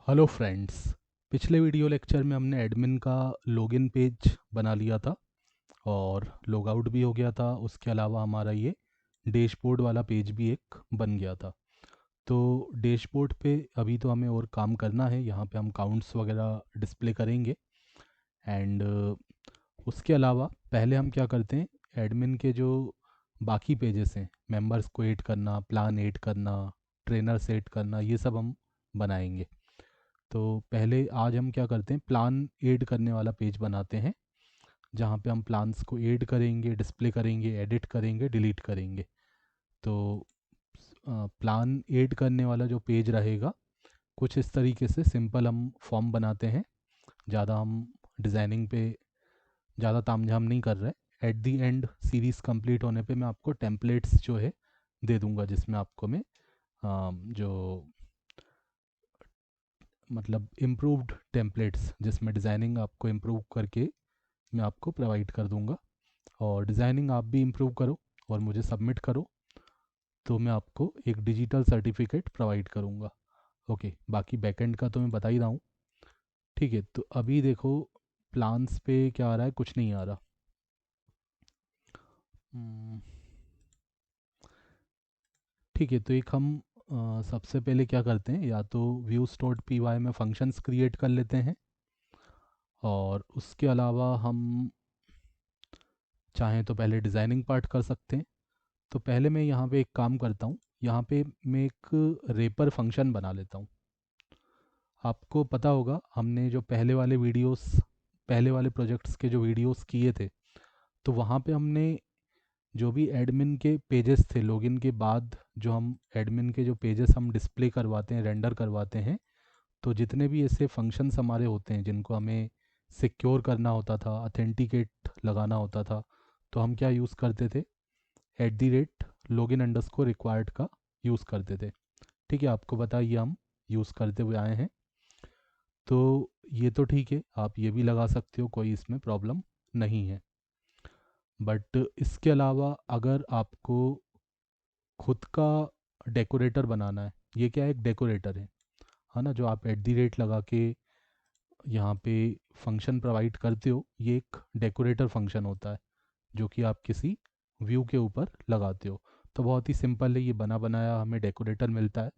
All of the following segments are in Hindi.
Hello friends. पिछले वीडियो लेक्चर में हमने एडमिन का लॉगिन पेज बना लिया था और लॉग आउट भी हो गया था। उसके अलावा हमारा ये डैशबोर्ड वाला पेज भी एक बन गया था। तो डैशबोर्ड पे अभी तो हमें और काम करना है। यहाँ पे हम काउंट्स वगैरह डिस्प्ले करेंगे एंड उसके अलावा पहले हम क्या करते हैं, एडमिन के जो बाकी पेजेस हैं, मेंबर्स को ऐड करना, प्लान ऐड करना, ट्रेनर्स ऐड करना, ये सब हम बनाएंगे। तो पहले आज हम क्या करते हैं, प्लान ऐड करने वाला पेज बनाते हैं जहाँ पे हम प्लान्स को ऐड करेंगे, डिस्प्ले करेंगे, एडिट करेंगे, डिलीट करेंगे। तो प्लान ऐड करने वाला जो पेज रहेगा कुछ इस तरीके से सिंपल हम फॉर्म बनाते हैं। ज़्यादा हम डिज़ाइनिंग पे ज़्यादा तामझाम नहीं कर रहे। At the and series complete होने पे मैं आपको टेम्पलेट्स जो है दे दूंगा, जिसमें आपको मैं जो मतलब इम्प्रूव्ड टेम्पलेट्स जिसमें डिज़ाइनिंग आपको इम्प्रूव करके मैं आपको प्रोवाइड कर दूंगा। और डिज़ाइनिंग आप भी इम्प्रूव करो और मुझे सबमिट करो तो मैं आपको एक डिजिटल सर्टिफिकेट प्रोवाइड करूंगा। ओके, बाकी बैकएंड का तो मैं बता ही रहा हूँ। ठीक है, तो अभी देखो प्लान्स पे क्या आ रहा है, कुछ नहीं आ रहा। हम्म, ठीक है, तो एक हम सबसे पहले क्या करते हैं, या तो व्यूज डॉट पी वाई में फंक्शंस क्रिएट कर लेते हैं और उसके अलावा हम चाहें तो पहले डिज़ाइनिंग पार्ट कर सकते हैं। तो पहले मैं यहाँ पे एक काम करता हूँ, यहाँ पे मैं एक रेपर फंक्शन बना लेता हूँ। आपको पता होगा हमने जो पहले वाले प्रोजेक्ट्स के जो वीडियोस किए थे, तो वहाँ पे हमने जो भी एडमिन के पेजेस थे, लॉगिन के बाद जो हम एडमिन के जो पेजेस हम डिस्प्ले करवाते हैं, रेंडर करवाते हैं, तो जितने भी ऐसे फंक्शंस हमारे होते हैं जिनको हमें सिक्योर करना होता था, अथेंटिकेट लगाना होता था, तो हम क्या यूज़ करते थे, @login_required का यूज़ करते थे। ठीक है, आपको बताइए हम यूज़ करते हुए आए हैं। तो ये तो ठीक है, आप ये भी लगा सकते हो, कोई इसमें प्रॉब्लम नहीं है। बट इसके अलावा अगर आपको खुद का डेकोरेटर बनाना है, ये क्या है, एक डेकोरेटर है ना, जो आप लगा के यहाँ पे फंक्शन प्रोवाइड करते हो, ये एक डेकोरेटर फंक्शन होता है जो कि आप किसी व्यू के ऊपर लगाते हो। तो बहुत ही सिंपल है, ये बना बनाया हमें डेकोरेटर मिलता है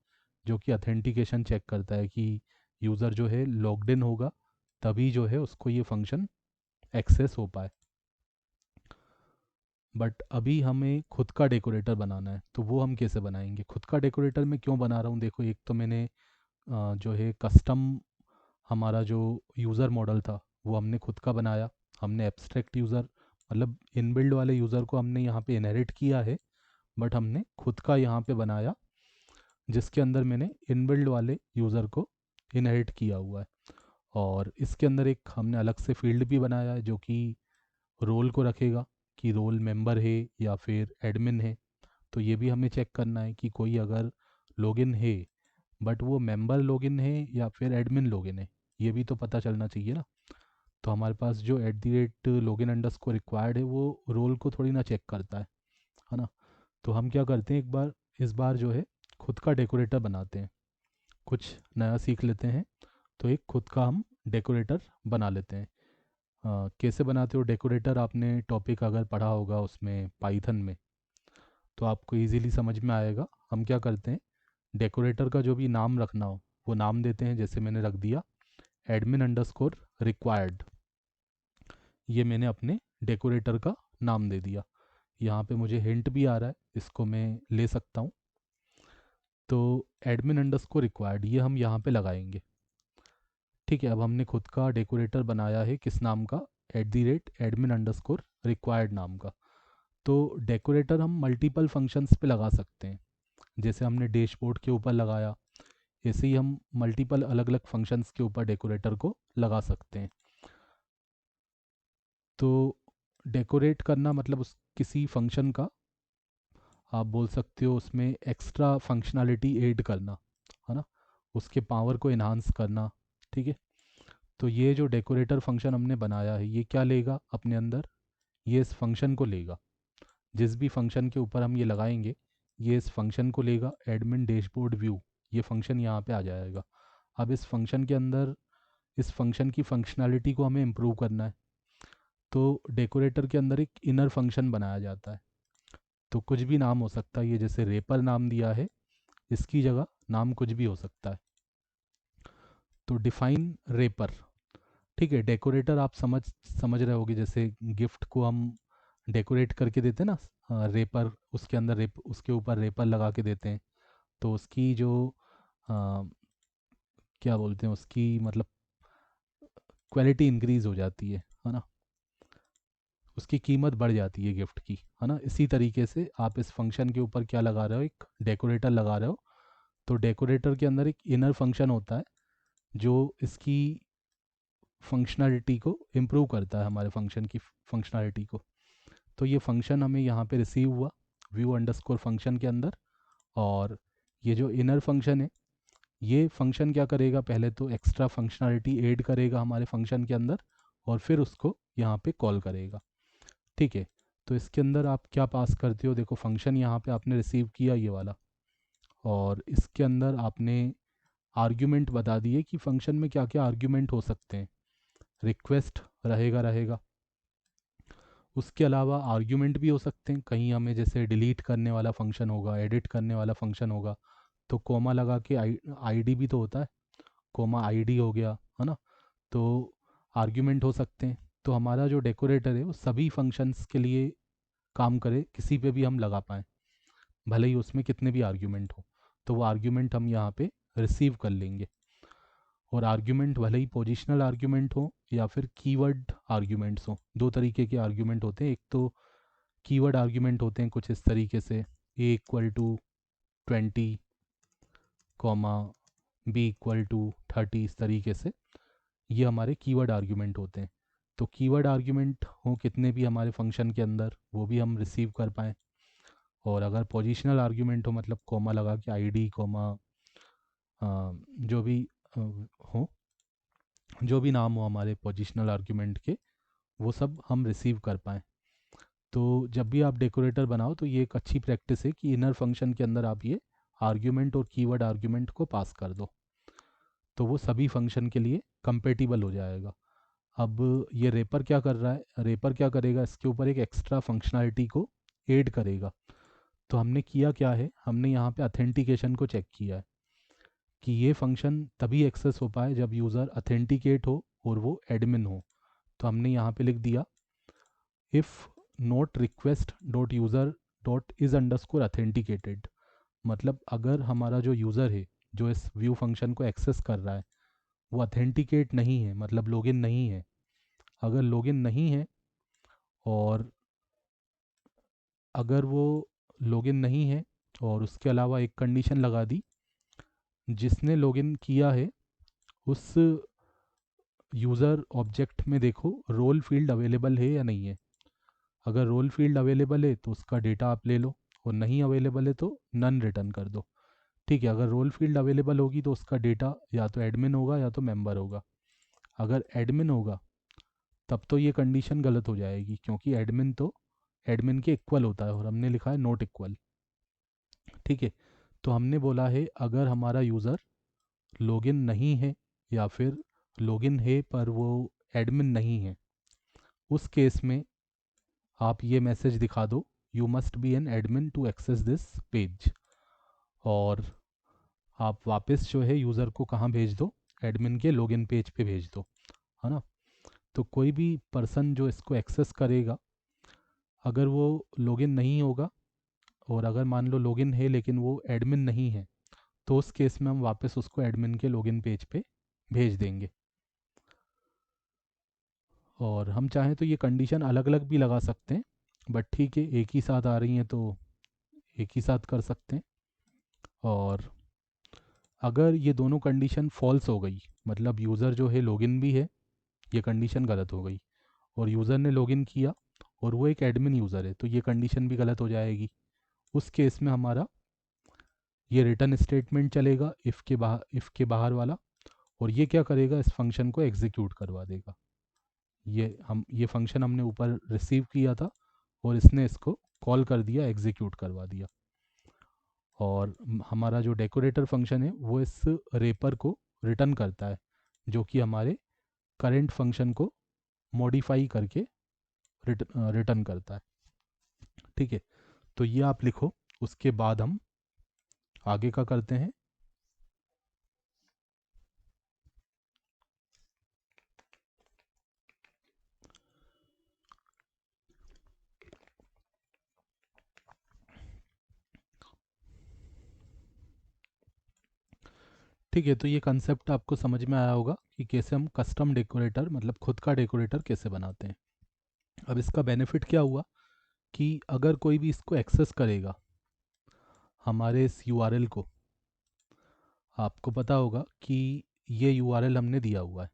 जो कि अथेंटिकेशन चेक करता है कि यूज़र जो है लॉग्ड इन होगा तभी जो है उसको ये फंक्शन एक्सेस हो पाए। बट अभी हमें खुद का डेकोरेटर बनाना है, तो वो हम कैसे बनाएंगे। खुद का डेकोरेटर मैं क्यों बना रहा हूँ, देखो एक तो मैंने जो है कस्टम हमारा जो यूज़र मॉडल था वो हमने खुद का बनाया। हमने एब्स्ट्रैक्ट यूज़र मतलब इनबिल्ड वाले यूज़र को हमने यहाँ पे इनहेरिट किया है, बट हमने खुद का यहाँ पे बनाया जिसके अंदर मैंने इनबिल्ड वाले यूज़र को इनहेरिट किया हुआ है। और इसके अंदर एक हमने अलग से फील्ड भी बनाया है जो कि रोल को रखेगा कि रोल मेंबर है या फिर एडमिन है। तो ये भी हमें चेक करना है कि कोई अगर लॉगिन है बट वो मेंबर लॉगिन है या फिर एडमिन लॉगिन है, ये भी तो पता चलना चाहिए ना। तो हमारे पास जो @login_required है वो रोल को थोड़ी ना चेक करता है ना। तो हम क्या करते हैं, एक बार इस बार जो है खुद का डेकोरेटर बनाते हैं, कुछ नया सीख लेते हैं। तो एक खुद का हम डेकोरेटर बना लेते हैं। कैसे बनाते हो डेकोरेटर, आपने टॉपिक अगर पढ़ा होगा उसमें पाइथन में, तो आपको इजीली समझ में आएगा। हम क्या करते हैं, डेकोरेटर का जो भी नाम रखना हो वो नाम देते हैं। जैसे मैंने रख दिया admin_required, ये मैंने अपने डेकोरेटर का नाम दे दिया। यहाँ पे मुझे हिंट भी आ रहा है, इसको मैं ले सकता हूँ। तो admin_required ये हम यहाँ पे लगाएंगे। ठीक है, अब हमने खुद का डेकोरेटर बनाया है, किस नाम का, @admin_required नाम का। तो डेकोरेटर हम मल्टीपल फंक्शंस पे लगा सकते हैं। जैसे हमने डैशबोर्ड के ऊपर लगाया, ऐसे ही हम मल्टीपल अलग अलग फंक्शंस के ऊपर डेकोरेटर को लगा सकते हैं। तो डेकोरेट करना मतलब उस किसी फंक्शन का आप बोल सकते हो उसमें एक्स्ट्रा फंक्शनैलिटी ऐड करना, है ना, उसके पावर को इन्हांस करना। ठीक है, तो ये जो डेकोरेटर फंक्शन हमने बनाया है ये क्या लेगा अपने अंदर, ये इस फंक्शन को लेगा। जिस भी फंक्शन के ऊपर हम ये लगाएंगे ये इस फंक्शन को लेगा, एडमिन डैशबोर्ड व्यू, ये फंक्शन यहाँ पे आ जाएगा। अब इस फंक्शन के अंदर इस फंक्शन की फंक्शनैलिटी को हमें इम्प्रूव करना है, तो डेकोरेटर के अंदर एक इनर फंक्शन बनाया जाता है। तो कुछ भी नाम हो सकता है, ये जैसे रेपर नाम दिया है, इसकी जगह नाम कुछ भी हो सकता है। तो डिफाइन रेपर, ठीक है। डेकोरेटर आप समझ रहे होगे, जैसे गिफ्ट को हम डेकोरेट करके देते हैं ना, रेपर उसके अंदर उसके ऊपर रेपर लगा के देते हैं, तो उसकी जो आ, क्या बोलते हैं, उसकी मतलब क्वालिटी इंक्रीज हो जाती है ना, उसकी कीमत बढ़ जाती है गिफ्ट की, है ना। इसी तरीके से आप इस फंक्शन के ऊपर क्या लगा रहे हो, एक डेकोरेटर लगा रहे हो। तो डेकोरेटर के अंदर एक इनर फंक्शन होता है जो इसकी फंक्शनैलिटी को इम्प्रूव करता है, हमारे फंक्शन की फंक्शनैलिटी को। तो ये फंक्शन हमें यहाँ पे रिसीव हुआ व्यू अंडरस्कोर फंक्शन के अंदर। और ये जो इनर फंक्शन है, ये फंक्शन क्या करेगा, पहले तो एक्स्ट्रा फंक्शनैलिटी ऐड करेगा हमारे फंक्शन के अंदर, और फिर उसको यहाँ पे कॉल करेगा, ठीक है। तो इसके अंदर आप क्या पास करते हो, देखो फंक्शन यहाँ पे आपने रिसीव किया ये वाला, और इसके अंदर आपने आर्ग्यूमेंट बता दिए कि फंक्शन में क्या क्या आर्ग्यूमेंट हो सकते हैं। रिक्वेस्ट रहेगा, उसके अलावा आर्ग्यूमेंट भी हो सकते हैं, कहीं हमें जैसे डिलीट करने वाला फंक्शन होगा, एडिट करने वाला फंक्शन होगा, तो कोमा लगा के आईडी भी तो होता है, कोमा आईडी हो गया, है ना। तो आर्ग्यूमेंट हो सकते हैं। तो हमारा जो डेकोरेटर है वो सभी फंक्शंस के लिए काम करे, किसी पे भी हम लगा पाएँ, भले ही उसमें कितने भी आर्ग्यूमेंट हो। तो वो आर्ग्यूमेंट हम यहाँ पे रिसीव कर लेंगे। और आर्ग्यूमेंट भले ही पोजिशनल आर्ग्यूमेंट हो या फिर कीवर्ड आर्ग्यूमेंट्स हो, दो तरीके के आर्ग्यूमेंट होते हैं। एक तो कीवर्ड आर्ग्यूमेंट होते हैं कुछ इस तरीके से, A = 20, कॉमा B = 30, इस तरीके से ये हमारे कीवर्ड आर्ग्यूमेंट होते हैं। तो कीवर्ड आर्ग्यूमेंट हो कितने भी हमारे फंक्शन के अंदर, वो भी हम रिसीव कर पाएँ। और अगर पोजिशनल आर्ग्यूमेंट हो, मतलब कॉमा लगा के आईडी कॉमा जो भी अ, हो, जो भी नाम हो हमारे पोजिशनल आर्ग्यूमेंट के, वो सब हम रिसीव कर पाएँ। तो जब भी आप डेकोरेटर बनाओ तो ये एक अच्छी प्रैक्टिस है कि इनर फंक्शन के अंदर आप ये आर्ग्यूमेंट और कीवर्ड आर्ग्यूमेंट को पास कर दो, तो वो सभी फंक्शन के लिए कंपेटिबल हो जाएगा। अब ये रेपर क्या कर रहा है, रेपर क्या करेगा, इसके ऊपर एक एक्स्ट्रा फंक्शनैलिटी को ऐड करेगा। तो हमने किया क्या है, हमने यहाँ पे अथेंटिकेशन को चेक किया है कि ये फंक्शन तभी एक्सेस हो पाए जब यूज़र अथेंटिकेट हो और वो एडमिन हो। तो हमने यहाँ पे लिख दिया if note request dot user dot is underscore authenticated. मतलब अगर हमारा जो यूज़र है जो इस व्यू फंक्शन को एक्सेस कर रहा है वो अथेंटिकेट नहीं है, मतलब लॉगिन नहीं है। अगर लॉगिन नहीं है, और अगर वो लॉगिन नहीं है और उसके अलावा एक कंडीशन लगा दी, जिसने लॉगिन किया है उस यूज़र ऑब्जेक्ट में देखो रोल फील्ड अवेलेबल है या नहीं है। अगर रोल फील्ड अवेलेबल है तो उसका डेटा आप ले लो, और नहीं अवेलेबल है तो नन रिटर्न कर दो, ठीक है। अगर रोल फील्ड अवेलेबल होगी तो उसका डेटा या तो एडमिन होगा या तो मेंबर होगा। अगर एडमिन होगा तब तो ये कंडीशन गलत हो जाएगी, क्योंकि एडमिन तो एडमिन के इक्वल होता है, और हमने लिखा है नॉट इक्वल, ठीक है। तो हमने बोला है अगर हमारा यूज़र लॉगिन नहीं है या फिर लॉगिन है पर वो एडमिन नहीं है, उस केस में आप ये मैसेज दिखा दो, you must be an admin to access this page. और आप वापस जो है यूज़र को कहाँ भेज दो, एडमिन के लॉगिन पेज पे भेज दो, है ना। तो कोई भी पर्सन जो इसको एक्सेस करेगा, अगर वो लॉगिन नहीं होगा, और अगर मान लो लॉगिन है लेकिन वो एडमिन नहीं है, तो उस केस में हम वापस उसको एडमिन के लॉगिन पेज पे भेज देंगे। और हम चाहें तो ये कंडीशन अलग अलग भी लगा सकते हैं, बट ठीक है एक ही साथ आ रही हैं तो एक ही साथ कर सकते हैं। और अगर ये दोनों कंडीशन फॉल्स हो गई, मतलब यूज़र जो है लॉगिन भी है, ये कंडीशन गलत हो गई, और यूज़र ने लॉगिन किया और वो एक एडमिन यूज़र है, तो ये कंडीशन भी गलत हो जाएगी। उस केस में हमारा ये रिटर्न स्टेटमेंट चलेगा इफ़ के बाहर वाला, और ये क्या करेगा, इस फंक्शन को एग्जीक्यूट करवा देगा। ये फंक्शन हमने ऊपर रिसीव किया था और इसने इसको कॉल कर दिया, एग्जीक्यूट करवा दिया। और हमारा जो डेकोरेटर फंक्शन है वो इस रेपर को रिटर्न करता है, जो कि हमारे करेंट फंक्शन को मॉडिफाई करके रिटर्न करता है। ठीक है, तो ये आप लिखो, उसके बाद हम आगे का करते हैं। ठीक है, तो ये कंसेप्ट आपको समझ में आया होगा कि कैसे हम कस्टम डेकोरेटर मतलब खुद का डेकोरेटर कैसे बनाते हैं। अब इसका बेनिफिट क्या हुआ कि अगर कोई भी इसको एक्सेस करेगा हमारे इस यूआरएल को, आपको पता होगा कि ये यूआरएल हमने दिया हुआ है।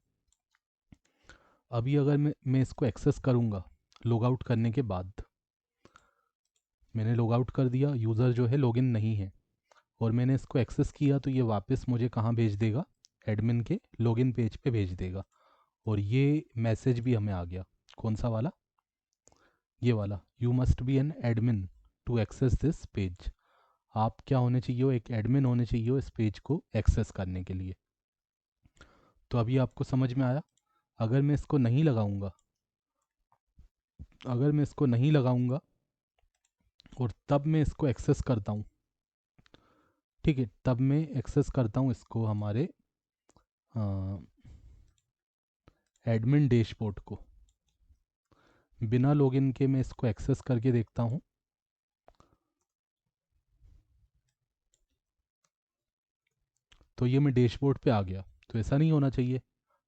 अभी अगर मैं इसको एक्सेस करूँगा लॉग आउट करने के बाद, मैंने लॉग आउट कर दिया, यूज़र जो है लॉगिन नहीं है, और मैंने इसको एक्सेस किया, तो ये वापस मुझे कहाँ भेज देगा, एडमिन के लॉगिन पेज पे भेज देगा। और ये मैसेज भी हमें आ गया, कौन सा वाला, ये वाला, you must be an admin to access this page. आप क्या होने चाहिए हो, एक एडमिन होने चाहिए हो इस पेज को एक्सेस करने के लिए। तो अभी आपको समझ में आया। अगर मैं इसको नहीं लगाऊंगा, अगर मैं इसको नहीं लगाऊंगा और तब मैं इसको एक्सेस करता हूँ, ठीक है, तब मैं एक्सेस करता हूँ इसको हमारे एडमिन डैशबोर्ड को, बिना लॉगिन के मैं इसको एक्सेस करके देखता हूँ। तो ये मैं डैशबोर्ड पे आ गया। तो ऐसा नहीं होना चाहिए,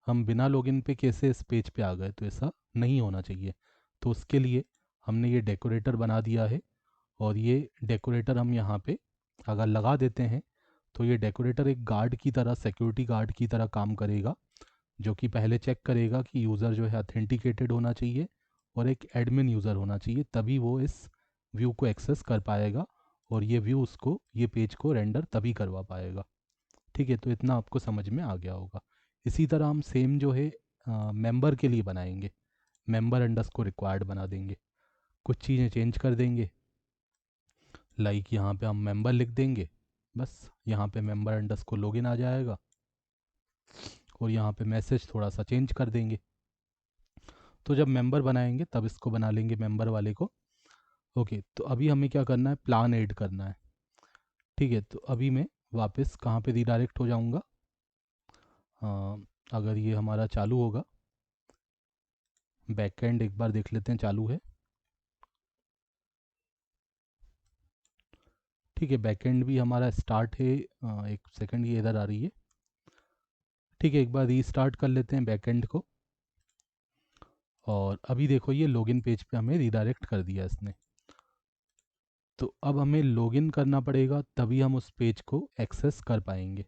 हम बिना लॉगिन पे कैसे इस पेज पे आ गए, तो ऐसा नहीं होना चाहिए। तो उसके लिए हमने ये डेकोरेटर बना दिया है, और ये डेकोरेटर हम यहाँ पे अगर लगा देते हैं, तो ये डेकोरेटर एक गार्ड की तरह, सिक्योरिटी गार्ड की तरह काम करेगा, जो कि पहले चेक करेगा कि यूज़र जो है अथेंटिकेटेड होना चाहिए और एक एडमिन यूज़र होना चाहिए, तभी वो इस व्यू को एक्सेस कर पाएगा, और ये व्यू उसको, ये पेज को रेंडर तभी करवा पाएगा। ठीक है, तो इतना आपको समझ में आ गया होगा। इसी तरह हम सेम जो है मेंबर के लिए बनाएंगे, मेंबर अंडरस्कोर रिक्वायर्ड बना देंगे, कुछ चीज़ें चेंज कर देंगे, लाइक यहाँ पे हम मेंबर लिख देंगे, बस यहाँ पे मेंबर अंडरस्कोर लॉगिन आ जाएगा, और यहाँ पे मैसेज थोड़ा सा चेंज कर देंगे। तो जब मेंबर बनाएंगे तब इसको बना लेंगे मेंबर वाले को। ओके, तो अभी हमें क्या करना है, प्लान ऐड करना है। ठीक है, तो अभी मैं वापस कहाँ पे रिडायरेक्ट हो जाऊँगा, अगर ये हमारा चालू होगा, बैकएंड एक बार देख लेते हैं चालू है। ठीक है, बैकएंड भी हमारा स्टार्ट है, एक सेकंड, ये इधर आ रही है। ठीक है, एक बार रीस्टार्ट कर लेते हैं बैकएंड को, और अभी देखो ये लॉगिन पेज पे हमें रिडायरेक्ट कर दिया इसने। तो अब हमें लॉगिन करना पड़ेगा, तभी हम उस पेज को एक्सेस कर पाएंगे।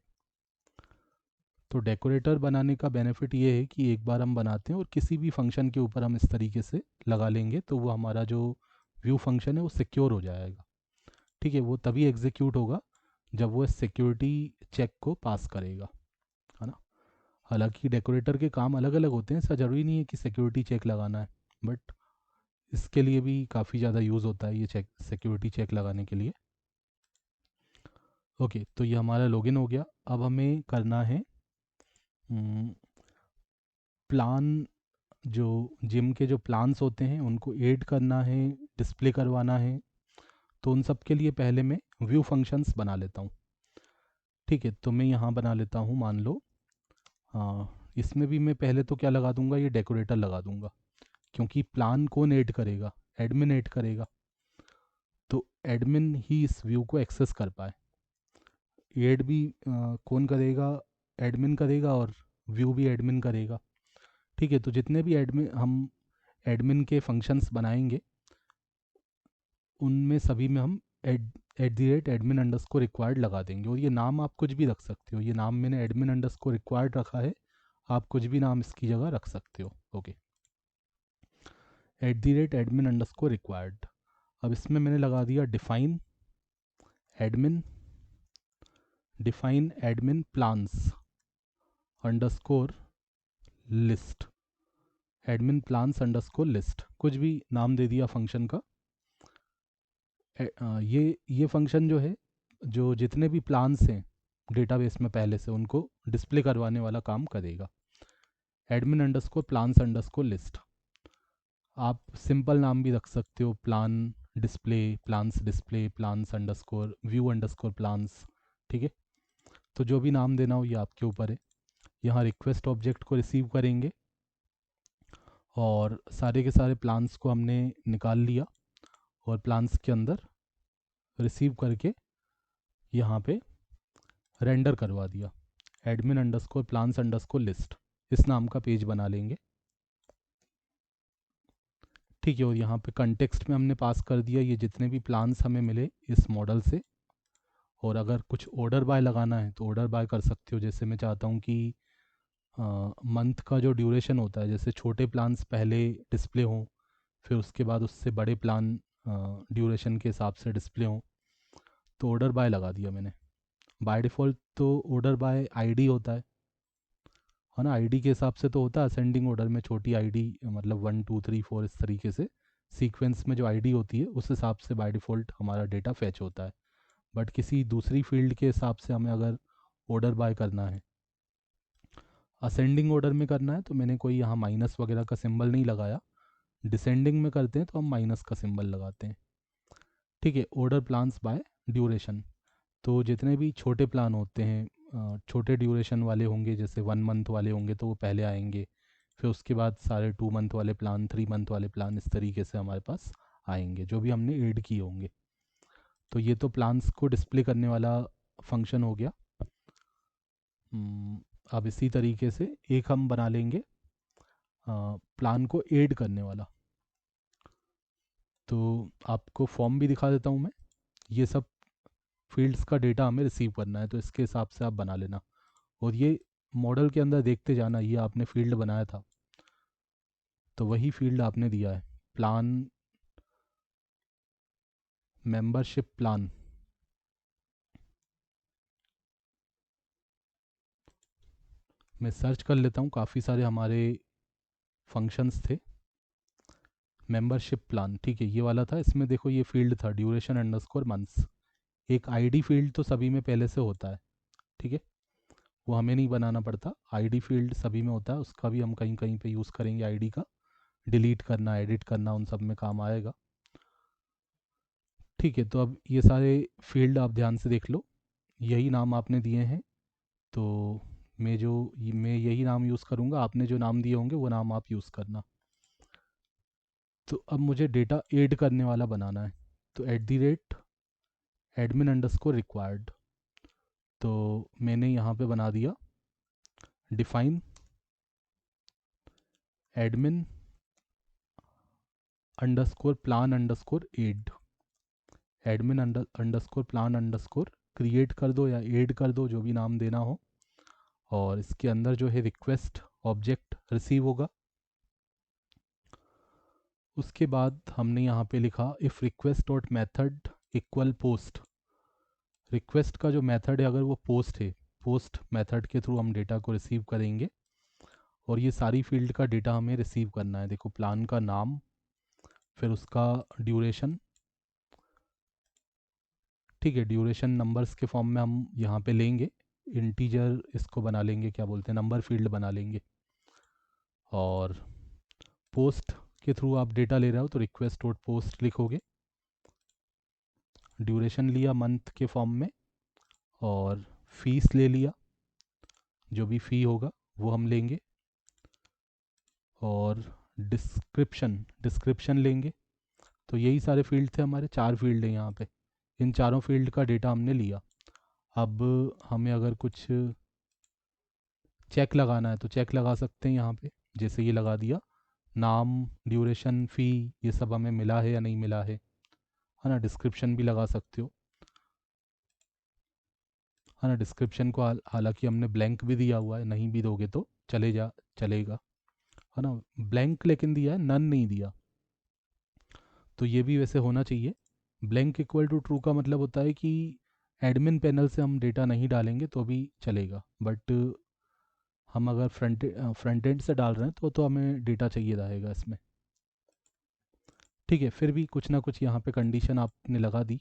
तो डेकोरेटर बनाने का बेनिफिट ये है कि एक बार हम बनाते हैं और किसी भी फंक्शन के ऊपर हम इस तरीके से लगा लेंगे, तो वो हमारा जो व्यू फंक्शन है वो सिक्योर हो जाएगा। ठीक है, वो तभी एग्जीक्यूट होगा जब वो सिक्योरिटी चेक को पास करेगा, है ना। हालांकि डेकोरेटर के काम अलग अलग होते हैं, ऐसा ज़रूरी नहीं है कि सिक्योरिटी चेक लगाना है, बट इसके लिए भी काफ़ी ज़्यादा यूज़ होता है ये चेक, सिक्योरिटी चेक लगाने के लिए। ओके, तो ये हमारा लॉगिन हो गया। अब हमें करना है प्लान, जो जिम के जो प्लान्स होते हैं उनको ऐड करना है, डिस्प्ले करवाना है। तो उन सब के लिए पहले मैं व्यू फंक्शंस बना लेता हूँ। ठीक है, तो मैं यहाँ बना लेता हूँ, मान लो, हाँ, इसमें भी मैं पहले तो क्या लगा दूंगा, ये डेकोरेटर लगा दूंगा, क्योंकि प्लान कौन ऐड करेगा, एडमिन ऐड करेगा, तो एडमिन ही इस व्यू को एक्सेस कर पाए। ऐड भी कौन करेगा, एडमिन करेगा, और व्यू भी एडमिन करेगा। ठीक है, तो जितने भी एडमिन हम एडमिन के फंक्शंस बनाएंगे, उनमें सभी में हम at the rate admin underscore required लगा देंगे, और ये नाम आप कुछ भी रख सकते हो, ये नाम मैंने एडमिन अंडरस्कोर रिक्वायर्ड रखा है, आप कुछ भी नाम इसकी जगह रख सकते हो। Okay, at the rate admin underscore required. अब इसमें मैंने लगा दिया define admin, define admin plans underscore list, admin plans underscore list, कुछ भी नाम दे दिया फंक्शन का। ये फंक्शन जो है, जो जितने भी प्लान्स हैं डेटाबेस में पहले से, उनको डिस्प्ले करवाने वाला काम करेगा। Admin underscore plans underscore list, आप सिंपल नाम भी रख सकते हो, plan display plans underscore view underscore plans, ठीक है। तो जो भी नाम देना हो ये आपके ऊपर है। यहाँ रिक्वेस्ट ऑब्जेक्ट को रिसीव करेंगे और सारे के सारे प्लान्स को हमने निकाल लिया और प्लान्स के अंदर रिसीव करके यहाँ पे रेंडर करवा दिया। Admin underscore plans underscore list इस नाम का पेज बना लेंगे, ठीक है। और यहाँ पे कंटेक्स्ट में हमने पास कर दिया ये जितने भी प्लान्स हमें मिले इस मॉडल से। और अगर कुछ ऑर्डर बाय लगाना है तो ऑर्डर बाय कर सकते हो। जैसे मैं चाहता हूँ कि मंथ का जो ड्यूरेशन होता है, जैसे छोटे प्लान्स पहले डिस्प्ले हों, फिर उसके बाद उससे बड़े प्लान ड्यूरेशन के हिसाब से डिस्प्ले हों, तो ऑर्डर बाय लगा दिया मैंने। बाय डिफ़ॉल्ट तो ऑर्डर बाय आईडी होता है ना, आईडी के हिसाब से तो होता है असेंडिंग ऑर्डर में, छोटी आईडी मतलब 1 2 3 4 इस तरीके से सीक्वेंस में जो आईडी होती है उस हिसाब से बाय डिफ़ॉल्ट हमारा डेटा फैच होता है। बट किसी दूसरी फील्ड के हिसाब से हमें अगर ऑर्डर बाय करना है, असेंडिंग ऑर्डर में करना है, तो मैंने कोई यहाँ माइनस वगैरह का सिंबल नहीं लगाया। डिसेंडिंग में करते हैं तो हम माइनस का सिंबल लगाते हैं, ठीक है। ऑर्डर प्लान्स बाय ड्यूरेशन, तो जितने भी छोटे प्लान होते हैं छोटे ड्यूरेशन वाले होंगे, जैसे 1 मंथ वाले होंगे तो वो पहले आएंगे, फिर उसके बाद सारे 2 मंथ वाले प्लान, 3 मंथ वाले प्लान, इस तरीके से हमारे पास आएंगे जो भी हमने ऐड किए होंगे। तो ये तो प्लान्स को डिस्प्ले करने वाला फंक्शन हो गया। अब इसी तरीके से एक हम बना लेंगे प्लान को ऐड करने वाला। तो आपको फॉर्म भी दिखा देता हूँ मैं। ये सब फील्ड्स का डेटा हमें रिसीव करना है, तो इसके हिसाब से आप बना लेना। और ये मॉडल के अंदर देखते जाना, ये आपने फील्ड बनाया था तो वही फील्ड आपने दिया है, प्लान मेंबरशिप प्लान। मैं सर्च कर लेता हूँ, काफ़ी सारे हमारे फंक्शंस थे। मेंबरशिप प्लान, ठीक है, ये वाला था। इसमें देखो ये फील्ड था ड्यूरेशन अंडरस्कोर मंथ्स। एक आईडी फील्ड तो सभी में पहले से होता है, ठीक है, वो हमें नहीं बनाना पड़ता। आईडी फील्ड सभी में होता है, उसका भी हम कहीं कहीं पे यूज़ करेंगे। आईडी का डिलीट करना, एडिट करना, उन सब में काम आएगा, ठीक है। तो अब ये सारे फील्ड आप ध्यान से देख लो, यही नाम आपने दिए हैं। तो मैं यही नाम यूज़ करूँगा, आपने जो नाम दिए होंगे वो नाम आप यूज़ करना। तो अब मुझे डेटा ऐड करने वाला बनाना है, तो @admin_required, तो मैंने यहाँ पे बना दिया define admin underscore plan underscore add. Admin underscore plan underscore create कर दो या ऐड कर दो, जो भी नाम देना हो। और इसके अंदर जो है रिक्वेस्ट ऑब्जेक्ट रिसीव होगा। उसके बाद हमने यहाँ पे लिखा if request dot method equal post. Request का जो मेथड है अगर वो पोस्ट है, पोस्ट मेथड के थ्रू हम डेटा को रिसीव करेंगे। और ये सारी फील्ड का डेटा हमें रिसीव करना है। देखो प्लान का नाम, फिर उसका ड्यूरेशन, ठीक है। ड्यूरेशन नंबर्स के फॉर्म में हम यहाँ पे लेंगे, इंटीजर इसको बना लेंगे, क्या बोलते हैं, नंबर फील्ड बना लेंगे। और पोस्ट के थ्रू आप डेटा ले रहे हो तो रिक्वेस्ट डॉट पोस्ट लिखोगे। ड्यूरेशन लिया मंथ के फॉर्म में, और फीस ले लिया, जो भी फ़ी होगा वो हम लेंगे। और डिस्क्रिप्शन लेंगे। तो यही सारे फील्ड थे हमारे, 4 फील्ड हैं यहाँ पे। इन चारों फील्ड का डेटा हमने लिया। अब हमें अगर कुछ चेक लगाना है तो चेक लगा सकते हैं यहाँ पे, जैसे ये लगा दिया, नाम ड्यूरेशन फ़ी ये सब हमें मिला है या नहीं मिला है ना। डिस्क्रिप्शन भी लगा सकते हो, है ना। डिस्क्रिप्शन को हालांकि हमने ब्लैंक भी दिया हुआ है, नहीं भी दोगे तो चलेगा, है ना। ब्लैंक लेकिन दिया है, नन नहीं दिया, तो ये भी वैसे होना चाहिए। ब्लैंक इक्वल टू ट्रू का मतलब होता है कि एडमिन पैनल से हम डेटा नहीं डालेंगे तो भी चलेगा, बट हम अगर फ्रंट एंड से डाल रहे हैं तो हमें डेटा चाहिए रहेगा इसमें, ठीक है। फिर भी कुछ ना कुछ यहाँ पे कंडीशन आपने लगा दी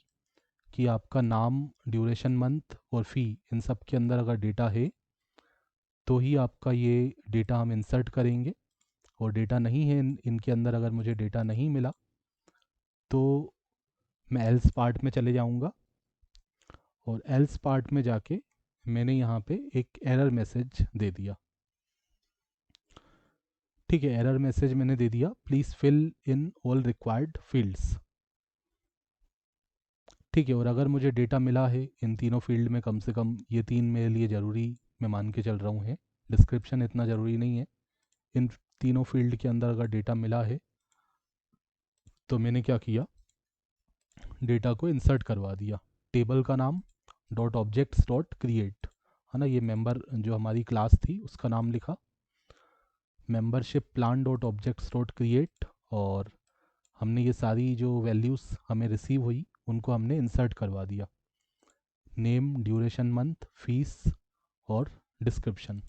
कि आपका नाम, ड्यूरेशन मंथ और फ़ी इन सब के अंदर अगर डेटा है तो ही आपका ये डेटा हम इंसर्ट करेंगे, और डेटा नहीं है इनके अंदर, अगर मुझे डेटा नहीं मिला तो मैं एल्स पार्ट में चले जाऊंगा, और एल्स पार्ट में जाके मैंने यहाँ पे एक एरर मैसेज दे दिया। ठीक है, एरर मैसेज मैंने दे दिया, please fill in all required fields. ठीक है, और अगर मुझे डेटा मिला है इन तीनों फील्ड में, कम से कम ये तीन मेरे लिए ज़रूरी मैं मान के चल रहा हूँ है, डिस्क्रिप्शन इतना ज़रूरी नहीं है, इन तीनों फील्ड के अंदर अगर डेटा मिला है तो मैंने क्या किया, डेटा को इंसर्ट करवा दिया। टेबल का नाम डॉट ऑब्जेक्ट्स डॉट क्रिएट, है ना, ये मेंबर जो हमारी क्लास थी उसका नाम लिखा, membership plan dot objects dot create, और हमने ये सारी जो वैल्यूज़ हमें रिसीव हुई उनको हमने इंसर्ट करवा दिया, नेम, ड्यूरेशन मंथ, फीस और डिस्क्रिप्शन।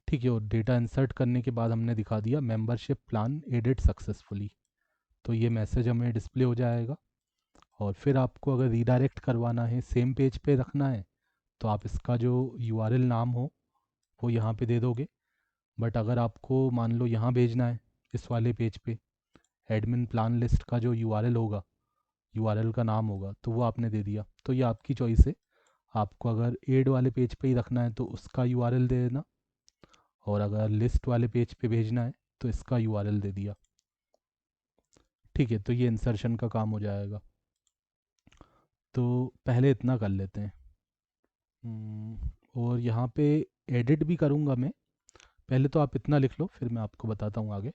ठीक है, और डेटा इंसर्ट करने के बाद हमने दिखा दिया मेंबरशिप प्लान एडिट सक्सेसफुली, तो ये मैसेज हमें डिस्प्ले हो जाएगा। और फिर आपको अगर रीडायरेक्ट करवाना है, सेम पेज पे रखना है, तो आप इसका जो यूआरएल नाम हो वो यहाँ पे दे दोगे। बट अगर आपको मान लो यहाँ भेजना है इस वाले पेज पे, एडमिन प्लान लिस्ट का जो यूआरएल होगा, यूआरएल का नाम होगा, तो वो आपने दे दिया, तो ये आपकी चॉइस है। आपको अगर एड वाले पेज पे ही रखना है तो उसका यूआरएल दे देना, और अगर लिस्ट वाले पेज पे भेजना है तो इसका यूआरएल दे दिया। ठीक है, तो ये इंसर्शन का काम हो जाएगा। तो पहले इतना कर लेते हैं। और यहाँ पे एडिट भी करूँगा मैं, पहले तो आप इतना लिख लो फिर मैं आपको बताता हूँ आगे।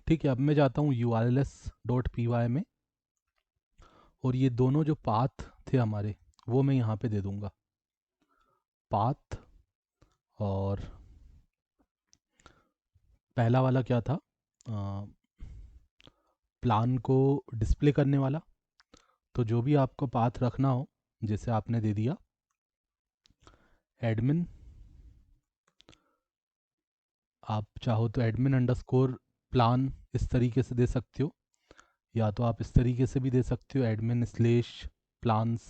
ठीक है, अब मैं जाता हूँ urls.py में, और ये दोनों जो पाथ थे हमारे वो मैं यहाँ पे दे दूँगा, पाथ। और पहला वाला क्या था, प्लान को डिस्प्ले करने वाला, तो जो भी आपको पाथ रखना हो, जैसे आपने दे दिया एडमिन, आप चाहो तो एडमिन अंडरस्कोर प्लान इस तरीके से दे सकते हो, या तो आप इस तरीके से भी दे सकते हो, admin slash plans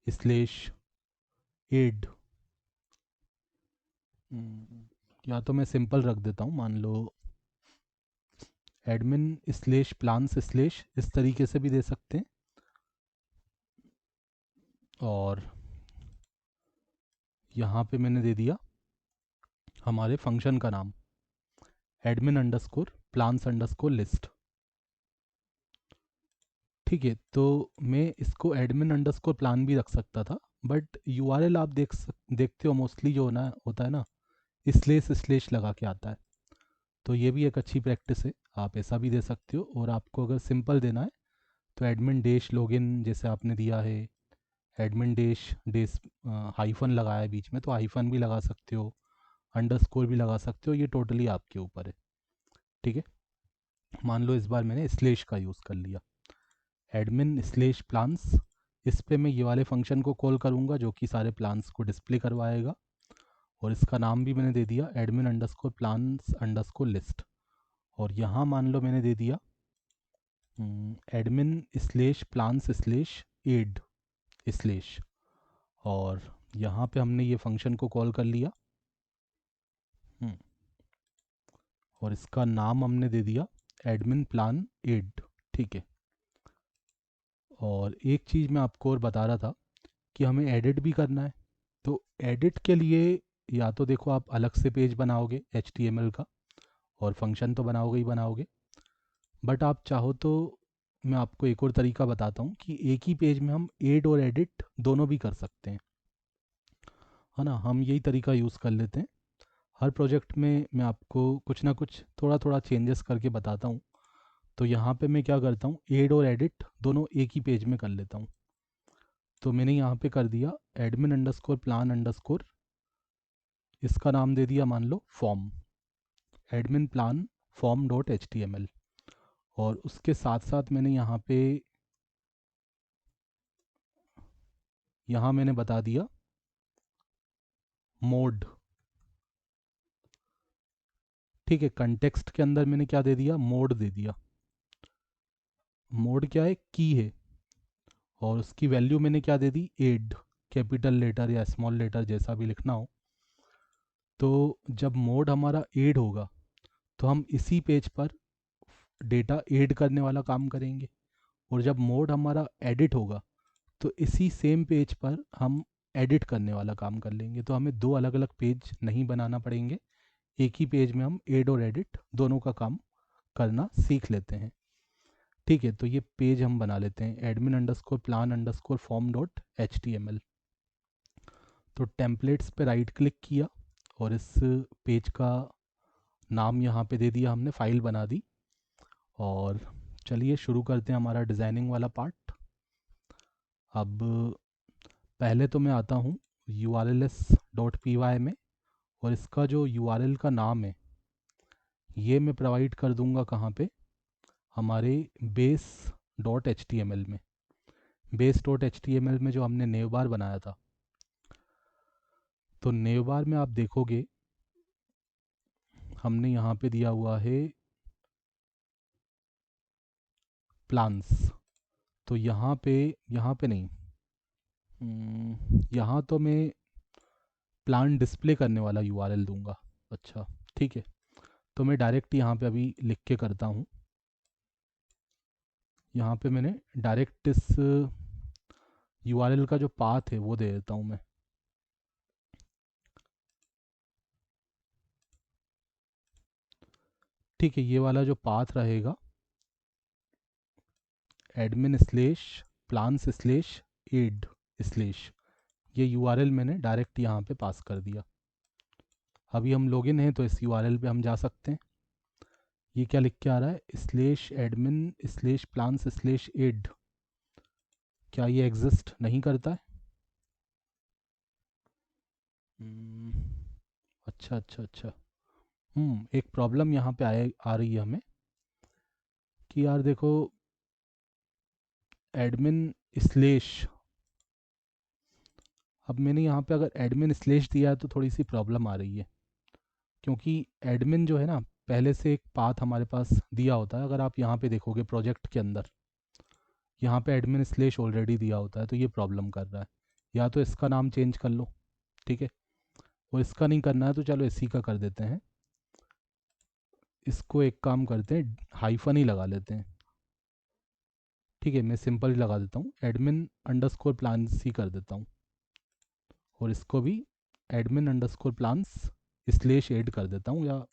slash add, या तो मैं सिंपल रख देता हूँ, मान लो एडमिन स्लेश प्लान्स स्लेश, इस तरीके से भी दे सकते हैं। और यहाँ पे मैंने दे दिया हमारे फंक्शन का नाम, admin underscore plans underscore list. ठीक है, तो मैं इसको एडमिन अंडरस्कोर प्लान भी रख सकता था, बट यूआरएल आप देखते हो मोस्टली जो होना होता है ना, स्लेश स्लेश लगा के आता है, तो ये भी एक अच्छी प्रैक्टिस है, आप ऐसा भी दे सकते हो। और आपको अगर सिंपल देना है तो एडमिन डैश लॉगिन जैसे आपने दिया है, एडमिन डैश डैश हाइफन लगाया है बीच में, तो हाइफन भी लगा सकते हो, अंडरस्कोर भी लगा सकते हो, ये टोटली आपके ऊपर है। ठीक है, मान लो इस बार मैंने स्लेश का यूज़ कर लिया, एडमिन स्लेश प्लान्स, इस पे मैं ये वाले फंक्शन को कॉल करूँगा जो कि सारे प्लान्स को डिस्प्ले करवाएगा, और इसका नाम भी मैंने दे दिया admin underscore plans underscore list. और यहाँ मान लो मैंने दे दिया admin slash plans slash add slash, और यहाँ पे हमने ये फंक्शन को कॉल कर लिया, और इसका नाम हमने दे दिया एडमिन प्लान एड। ठीक है, और एक चीज़ मैं आपको और बता रहा था कि हमें एडिट भी करना है, तो एडिट के लिए या तो देखो आप अलग से पेज बनाओगे HTML का, और फंक्शन तो बनाओगे ही बनाओगे, बट आप चाहो तो मैं आपको एक और तरीका बताता हूँ कि एक ही पेज में हम एड और एडिट दोनों भी कर सकते हैं, है ना, हम यही तरीका यूज़ कर लेते हैं। हर प्रोजेक्ट में मैं आपको कुछ ना कुछ थोड़ा थोड़ा चेंजेस करके बताता हूँ। तो यहाँ पे मैं क्या करता हूँ, एड और एडिट दोनों एक ही पेज में कर लेता हूँ। तो मैंने यहाँ पे कर दिया एडमिन अंडरस्कोर प्लान अंडरस्कोर, इसका नाम दे दिया मान लो form, admin plan form dot HTML, और उसके साथ साथ मैंने यहाँ पे यहाँ मैंने बता दिया मोड। ठीक है, कंटेक्स्ट के अंदर मैंने क्या दे दिया, मोड दे दिया। मोड क्या है, की है, और उसकी वैल्यू मैंने क्या दे दी, एड, कैपिटल लेटर या स्मॉल लेटर जैसा भी लिखना हो। तो जब मोड हमारा ऐड होगा तो हम इसी पेज पर डेटा ऐड करने वाला काम करेंगे, और जब मोड हमारा एडिट होगा तो इसी सेम पेज पर हम एडिट करने वाला काम कर लेंगे। तो हमें दो अलग अलग पेज नहीं बनाना पड़ेंगे, एक ही पेज में हम ऐड और एडिट दोनों का काम करना सीख लेते हैं। ठीक है, तो ये पेज हम बना लेते हैं, admin underscore plan underscore form dot H T M L. तो टेम्पलेट्स पे राइट क्लिक किया और इस पेज का नाम यहाँ पे दे दिया हमने, फाइल बना दी। और चलिए शुरू करते हैं हमारा डिज़ाइनिंग वाला पार्ट। अब पहले तो मैं आता हूँ urls.py में, और इसका जो url का नाम है ये मैं प्रोवाइड कर दूंगा कहाँ पे, हमारे base.html में। base.html में जो हमने नेव बार बनाया था, तो नेव बार में आप देखोगे हमने यहाँ पे दिया हुआ है प्लान्स। तो यहाँ पे नहीं, यहाँ तो मैं प्लान डिस्प्ले करने वाला यूआरएल दूंगा। अच्छा, ठीक है, तो मैं डायरेक्ट यहाँ पे अभी लिख के करता हूँ। यहाँ पे मैंने डायरेक्ट इस यूआरएल का जो पाथ है वो दे देता हूँ मैं। ठीक है, ये वाला जो पाथ रहेगा admin slash plans slash add slash, ये यूआरएल मैंने डायरेक्ट यहाँ पे पास कर दिया। अभी हम लॉगिन हैं तो इस यूआरएल पे हम जा सकते हैं। ये क्या लिख के आ रहा है, slash admin slash plans slash add, क्या ये एग्जिस्ट नहीं करता है? हम्म, अच्छा अच्छा अच्छा। एक प्रॉब्लम यहाँ पे आ रही है हमें कि यार देखो, एडमिन स्लेश, अब मैंने यहाँ पे अगर एडमिन स्लेश दिया है तो थोड़ी सी प्रॉब्लम आ रही है, क्योंकि एडमिन जो है ना पहले से एक पाथ हमारे पास दिया होता है। अगर आप यहाँ पे देखोगे प्रोजेक्ट के अंदर, यहाँ पे एडमिन स्लेश ऑलरेडी दिया होता है, तो ये प्रॉब्लम कर रहा है। या तो इसका नाम चेंज कर लो, ठीक है, और इसका नहीं करना है तो चलो इसी का कर देते हैं। इसको एक काम करते हैं, हाइफन ही लगा लेते हैं। ठीक है, मैं सिंपल ही लगा देता हूँ, एडमिन अंडरस्कोर प्लान्स ही कर देता हूँ, और इसको भी admin underscore plans slash add कर देता हूँ, या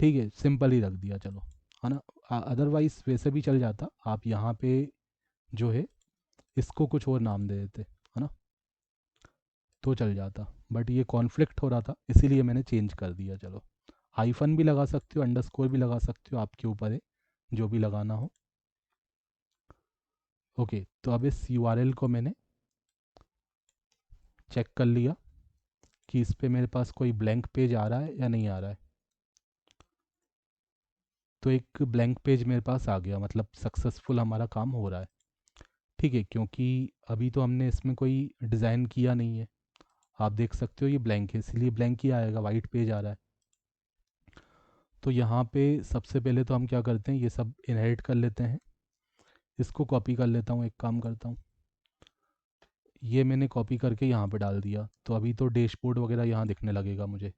ठीक है सिंपल ही रख दिया चलो, है ना। अदरवाइज वैसे भी चल जाता, आप यहाँ पे जो है इसको कुछ और नाम दे देते, है ना, तो चल जाता। बट ये कॉन्फ्लिक्ट हो रहा था इसीलिए मैंने चेंज कर दिया। चलो, हाइफन भी लगा सकते हो, अंडरस्कोर भी लगा सकते हो, आपके ऊपर है जो भी लगाना हो। ओके, तो अब इस यूआरएल को मैंने चेक कर लिया कि इस पे मेरे पास कोई ब्लैंक पेज आ रहा है या नहीं आ रहा है। तो एक ब्लैंक पेज मेरे पास आ गया, मतलब सक्सेसफुल हमारा काम हो रहा है। ठीक है, क्योंकि अभी तो हमने इसमें कोई डिज़ाइन किया नहीं है, आप देख सकते हो ये ब्लैंक है, इसलिए ब्लैंक ही आएगा, वाइट पेज आ रहा है। तो यहाँ पे सबसे पहले तो हम क्या करते हैं, ये सब इनहेरिट कर लेते हैं। इसको कॉपी कर लेता हूँ, एक काम करता हूँ, ये मैंने कॉपी करके यहाँ पे डाल दिया। तो अभी तो डैशबोर्ड वगैरह यहाँ दिखने लगेगा मुझे,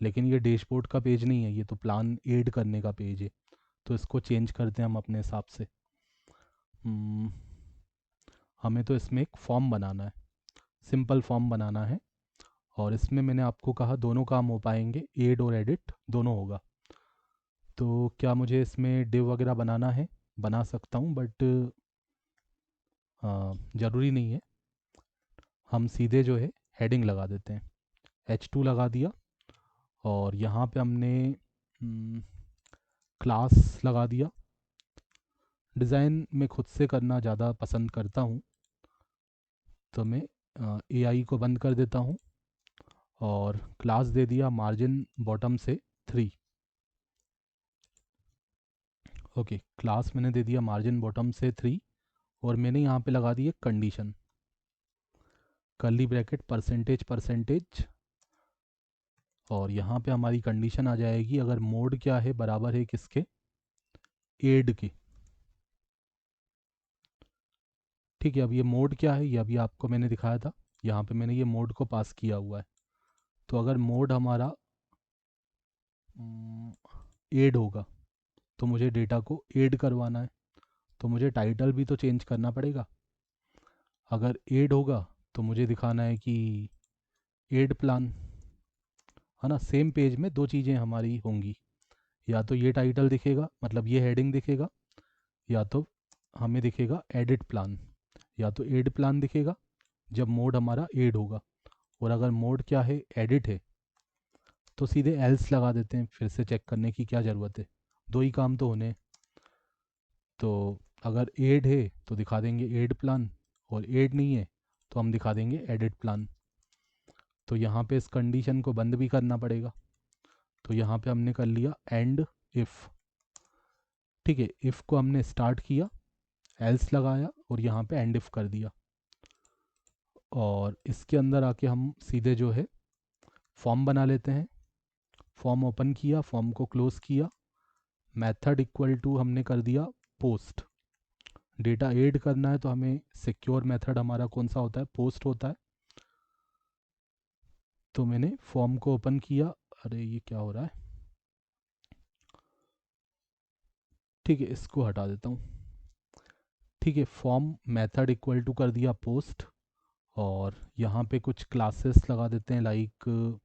लेकिन ये डैशबोर्ड का पेज नहीं है, ये तो प्लान ऐड करने का पेज है। तो इसको चेंज करते हैं हम अपने हिसाब से। हम्म, हमें तो इसमें एक फॉर्म बनाना है, सिंपल फॉर्म बनाना है, और इसमें मैंने आपको कहा दोनों काम हो पाएंगे, ऐड और एडिट दोनों होगा। तो क्या मुझे इसमें डिव वगैरह बनाना है, बना सकता हूँ, बट ज़रूरी नहीं है। हम सीधे जो है हेडिंग लगा देते हैं, H2 लगा दिया, और यहाँ पे हमने क्लास लगा दिया। डिज़ाइन मैं खुद से करना ज़्यादा पसंद करता हूँ, तो मैं AI को बंद कर देता हूँ, और क्लास दे दिया मार्जिन बॉटम से 3। ओके, क्लास मैंने दे दिया मार्जिन बॉटम से 3, और मैंने यहाँ पे लगा दी एक condition. Curly bracket percentage percentage, और यहाँ पे हमारी कंडीशन आ जाएगी अगर मोड क्या है बराबर है किसके, एड के। ठीक है, अब ये मोड क्या है ये अभी आपको मैंने दिखाया था, यहाँ पे मैंने ये मोड को पास किया हुआ है। तो अगर मोड हमारा एड होगा तो मुझे डेटा को एड करवाना है, तो मुझे टाइटल भी तो चेंज करना पड़ेगा। अगर एड होगा तो मुझे दिखाना है कि एड प्लान, है ना। सेम पेज में दो चीज़ें हमारी होंगी, या तो ये टाइटल दिखेगा मतलब ये हेडिंग दिखेगा, या तो हमें दिखेगा एडिट प्लान, या तो एड प्लान दिखेगा जब मोड हमारा एड होगा। और अगर मोड क्या है, एडिट है, तो सीधे एल्स लगा देते हैं, फिर से चेक करने की क्या ज़रूरत है, दो ही काम तो होने हैं। तो अगर एड है तो दिखा देंगे एड प्लान, और एड नहीं है तो हम दिखा देंगे एडिट प्लान। तो यहाँ पे इस कंडीशन को बंद भी करना पड़ेगा, तो यहाँ पे हमने कर लिया एंड इफ़। ठीक है, इफ़ को हमने स्टार्ट किया, एल्स लगाया और यहाँ पे एंड इफ़ कर दिया। और इसके अंदर आके हम सीधे जो है फॉर्म बना लेते हैं। फॉर्म ओपन किया, फॉर्म को क्लोज किया, मेथड इक्वल टू हमने कर दिया पोस्ट। डेटा ऐड करना है तो हमें सिक्योर मेथड हमारा कौन सा होता है, पोस्ट होता है। तो मैंने फॉर्म को ओपन किया, अरे ये क्या हो रहा है, ठीक है इसको हटा देता हूँ। ठीक है, फॉर्म मेथड इक्वल टू कर दिया पोस्ट, और यहाँ पे कुछ क्लासेस लगा देते हैं, लाइक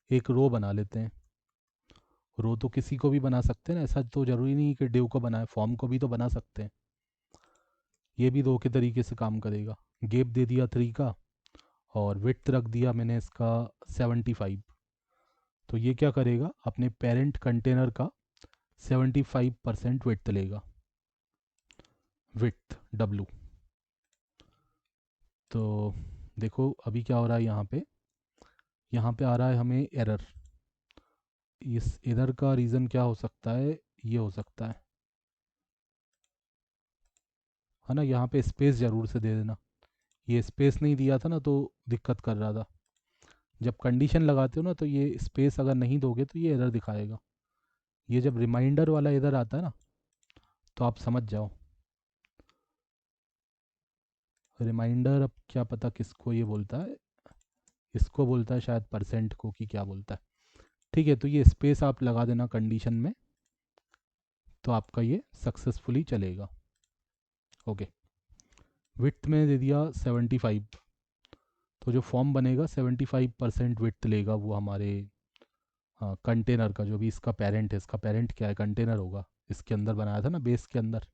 एक रो बना लेते हैं। रो तो किसी को भी बना सकते हैं ना, ऐसा तो ज़रूरी नहीं कि डिव को बनाए, फॉर्म को भी तो बना सकते हैं। ये भी रो के तरीके से काम करेगा। गैप दे दिया 3 का, और विड्थ रख दिया मैंने इसका 75। तो ये क्या करेगा, अपने पेरेंट कंटेनर का 75% विड्थ लेगा, विड्थ डब्लू। तो देखो अभी क्या हो रहा है, यहाँ पे आ रहा है हमें एरर। इस एरर का रीज़न क्या हो सकता है, ये हो सकता है ना। यहाँ पे स्पेस ज़रूर से दे देना, ये स्पेस नहीं दिया था ना तो दिक्कत कर रहा था। जब कंडीशन लगाते हो ना तो ये स्पेस अगर नहीं दोगे तो ये एरर दिखाएगा। ये जब रिमाइंडर वाला एरर आता है ना तो आप समझ जाओ। रिमाइंडर अब क्या पता किसको ये बोलता है, इसको बोलता है शायद परसेंट को, कि क्या बोलता है। ठीक है, तो ये स्पेस आप लगा देना कंडीशन में, तो आपका ये सक्सेसफुली चलेगा। ओके, विड्थ में दे दिया 75, तो जो फॉर्म बनेगा 75% विड्थ लेगा वो हमारे कंटेनर का, जो भी इसका पेरेंट है। इसका पेरेंट क्या है, कंटेनर होगा, इसके अंदर बनाया था ना बेस के अंदर।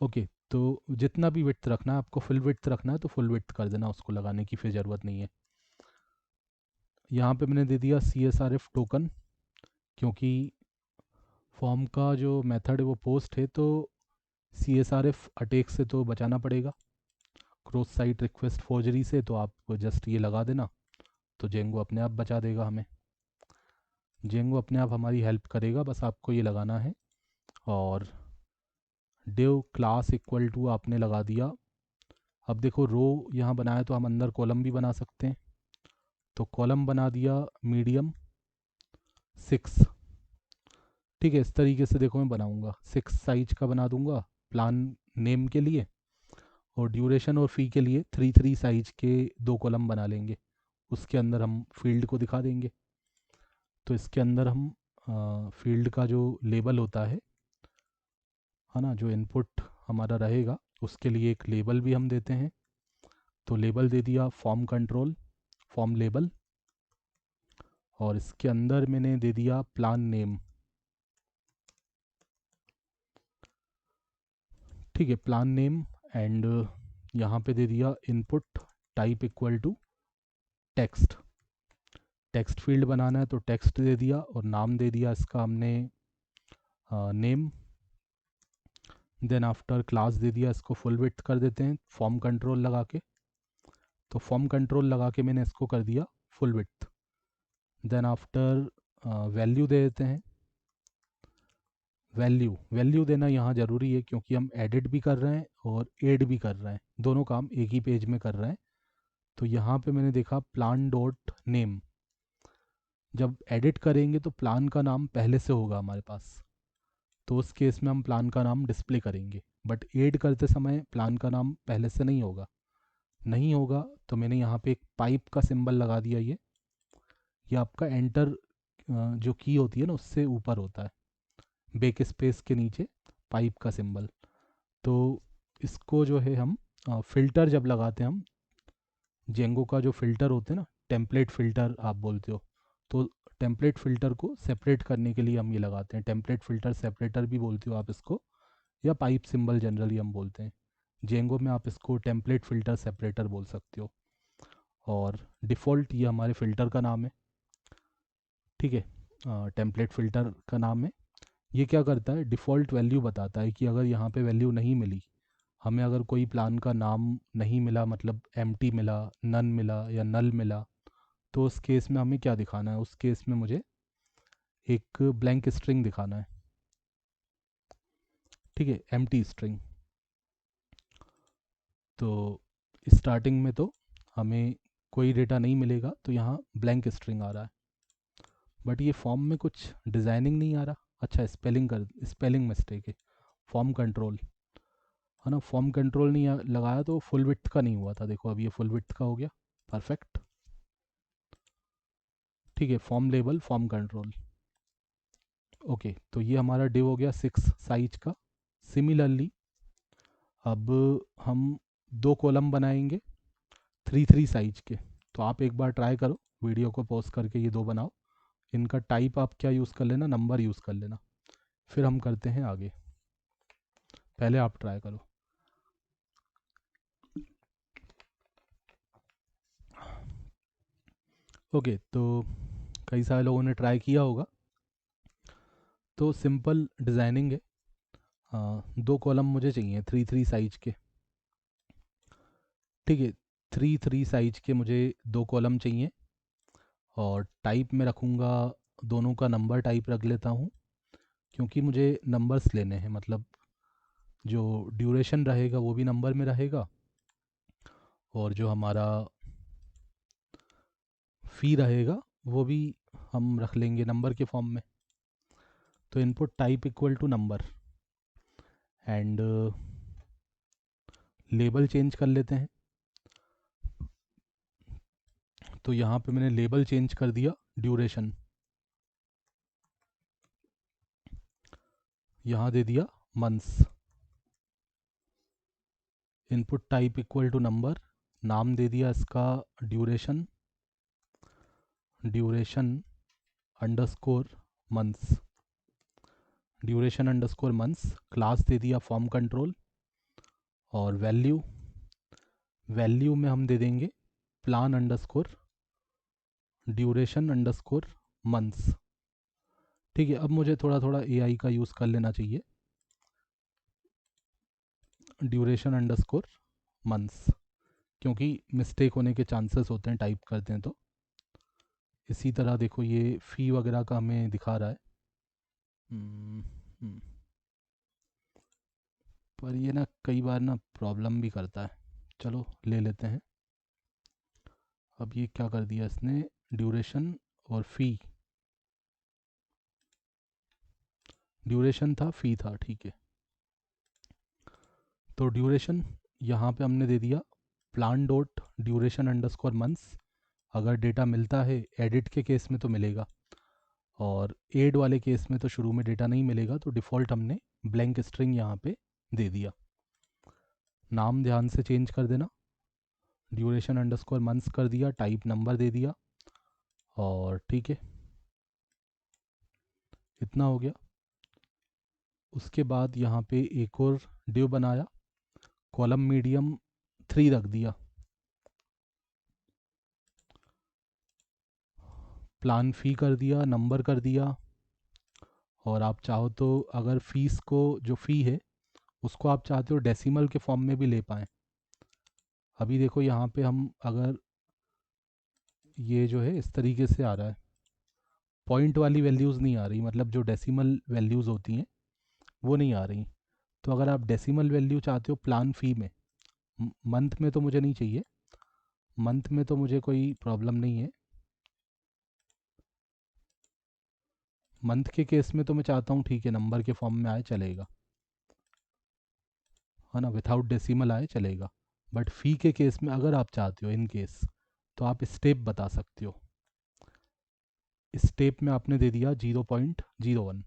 ओके, तो जितना भी विड्थ रखना है आपको, फुल विड्थ रखना है तो फुल विड्थ कर देना, उसको लगाने की फिर ज़रूरत नहीं है। यहाँ पे मैंने दे दिया CSRF टोकन, क्योंकि फॉर्म का जो मेथड है वो पोस्ट है, तो CSRF अटैक से तो बचाना पड़ेगा, क्रॉस साइट रिक्वेस्ट फोर्जरी से। तो आप जस्ट ये लगा देना, तो जेंगो अपने आप बचा देगा हमें। जेंगो अपने आप हमारी हेल्प करेगा, बस आपको ये लगाना है। और डिव क्लास इक्वल टू आपने लगा दिया। अब देखो रो यहाँ बनाया तो हम अंदर कॉलम भी बना सकते हैं, तो कॉलम बना दिया मीडियम 6। ठीक है, इस तरीके से देखो मैं बनाऊंगा, 6 साइज का बना दूंगा प्लान नेम के लिए, और ड्यूरेशन और फ़ी के लिए 3 साइज के 2 कॉलम बना लेंगे। उसके अंदर हम फील्ड को दिखा देंगे। तो इसके अंदर हम फील्ड का जो लेबल होता है ना, जो इनपुट हमारा रहेगा उसके लिए एक लेबल भी हम देते हैं। तो लेबल दे दिया फॉर्म कंट्रोल, फॉर्म लेबल, और इसके अंदर मैंने दे दिया प्लान नेम। ठीक है, प्लान नेम, एंड यहाँ पे दे दिया input type equal to text. Text field बनाना है तो टेक्स्ट दे दिया, और नाम दे दिया इसका हमने नेम। देन आफ्टर क्लास दे दिया, इसको फुल विड्थ कर देते हैं फॉर्म कंट्रोल लगा के। तो फॉर्म कंट्रोल लगा के मैंने इसको कर दिया full width. Then after value दे देते हैं। वैल्यू देना यहाँ ज़रूरी है, क्योंकि हम एडिट भी कर रहे हैं और ऐड भी कर रहे हैं, दोनों काम एक ही पेज में कर रहे हैं। तो यहाँ पे मैंने देखा प्लान डॉट नेम, जब एडिट करेंगे तो प्लान का नाम पहले से होगा हमारे पास, तो उस केस में हम प्लान का नाम डिस्प्ले करेंगे। बट ऐड करते समय प्लान का नाम पहले से नहीं होगा। नहीं होगा तो मैंने यहाँ पे एक पाइप का सिंबल लगा दिया। ये आपका एंटर जो की होती है ना उससे ऊपर होता है, बैक स्पेस के नीचे पाइप का सिंबल। तो इसको जो है हम फ़िल्टर जब लगाते हैं हम, जेंगो का जो फ़िल्टर होते हैं ना, टेम्पलेट फ़िल्टर आप बोलते हो, तो टेम्पलेट फ़िल्टर को सेपरेट करने के लिए हम ये लगाते हैं। टेम्पलेट फ़िल्टर सेपरेटर भी बोलते हो आप इसको, या पाइप सिंबल जनरली हम बोलते हैं। जेंगो में आप इसको टेम्पलेट फ़िल्टर सेपरेटर बोल सकते हो। और डिफ़ॉल्ट ये हमारे फ़िल्टर का नाम है, ठीक है, टेम्पलेट फ़िल्टर का नाम है। ये क्या करता है, डिफ़ॉल्ट वैल्यू बताता है कि अगर यहाँ पे वैल्यू नहीं मिली, हमें अगर कोई प्लान का नाम नहीं मिला, मतलब एम्प्टी मिला, नन मिला या नल मिला, तो उस केस में हमें क्या दिखाना है, उस केस में मुझे एक ब्लैंक स्ट्रिंग दिखाना है, ठीक है, एम्प्टी स्ट्रिंग। तो स्टार्टिंग में तो हमें कोई डेटा नहीं मिलेगा, तो यहाँ ब्लैंक स्ट्रिंग आ रहा है। बट ये फॉर्म में कुछ डिज़ाइनिंग नहीं आ रहा। अच्छा, स्पेलिंग मिस्टेक है, फॉर्म कंट्रोल है ना, फॉर्म कंट्रोल नहीं लगाया तो फुल विड्थ का नहीं हुआ था। देखो अब ये फुल विड्थ का हो गया, परफेक्ट, ठीक है, form label form control. Okay, तो ये हमारा डिव हो गया 6 साइज का। सिमिलरली अब हम 2 कॉलम बनाएंगे 3 साइज के। तो आप एक बार ट्राई करो, वीडियो को पॉज करके ये 2 बनाओ। इनका टाइप आप क्या यूज़ कर लेना, नंबर यूज़ कर लेना, फिर हम करते हैं आगे। पहले आप ट्राई करो। ओके, तो कई सारे लोगों ने ट्राई किया होगा। तो सिंपल डिज़ाइनिंग है। 2 कॉलम मुझे चाहिए 3 साइज के, ठीक है, 3 साइज के मुझे 2 कॉलम चाहिए। और टाइप में रखूँगा, दोनों का नंबर टाइप रख लेता हूँ, क्योंकि मुझे नंबर्स लेने हैं। मतलब जो ड्यूरेशन रहेगा वो भी नंबर में रहेगा, और जो हमारा फ़ी रहेगा वो भी हम रख लेंगे नंबर के फॉर्म में। तो input type equal to number, and label change कर लेते हैं। तो यहाँ पे मैंने लेबल चेंज कर दिया ड्यूरेशन, यहाँ दे दिया months. Input type equal to number, नाम दे दिया इसका duration, duration underscore months, duration underscore months. Class दे दिया फॉर्म कंट्रोल, और वैल्यू, वैल्यू में हम दे देंगे plan underscore duration underscore months, ठीक है। अब मुझे थोड़ा थोड़ा एआई का यूज़ कर लेना चाहिए, ड्यूरेशन अंडरस्कोर मंथ्स, क्योंकि मिस्टेक होने के चांसेस होते हैं टाइप करते हैं तो। इसी तरह देखो ये फ़ी वगैरह का हमें दिखा रहा है। हम्म, हम्म, पर ये ना कई बार ना प्रॉब्लम भी करता है। चलो ले लेते हैं। अब ये क्या कर दिया इसने, ड्यूरेशन और फ़ी, ड्यूरेशन था फ़ी था, ठीक है। तो ड्यूरेशन यहाँ पे हमने दे दिया plan dot duration underscore months. अगर डेटा मिलता है एडिट के केस में तो मिलेगा, और एड वाले केस में तो शुरू में डेटा नहीं मिलेगा, तो डिफ़ॉल्ट हमने ब्लैंक स्ट्रिंग यहाँ पे दे दिया। नाम ध्यान से चेंज कर देना, ड्यूरेशन अंडरस्कोर मंथ्स कर दिया, टाइप नंबर दे दिया, और ठीक है, इतना हो गया। उसके बाद यहाँ पे एक और डिव बनाया, कॉलम मीडियम 3 रख दिया, प्लान फ़ी कर दिया, नंबर कर दिया। और आप चाहो तो अगर फ़ीस को, जो फ़ी है उसको आप चाहते हो डेसिमल के फॉर्म में भी ले पाएँ। अभी देखो यहाँ पे हम अगर ये जो है इस तरीके से आ रहा है, पॉइंट वाली वैल्यूज़ नहीं आ रही, मतलब जो डेसिमल वैल्यूज़ होती हैं वो नहीं आ रही। तो अगर आप डेसिमल वैल्यू चाहते हो प्लान फ़ी में, मंथ में तो मुझे नहीं चाहिए, मंथ में तो मुझे कोई प्रॉब्लम नहीं है। मंथ के केस में तो मैं चाहता हूँ ठीक है नंबर के फॉर्म में आए चलेगा, है ना, विथआउट डेसिमल आए चलेगा। बट फ़ी के केस में अगर आप चाहते हो इन केस, तो आप स्टेप बता सकते हो। स्टेप में आपने दे दिया 0.01,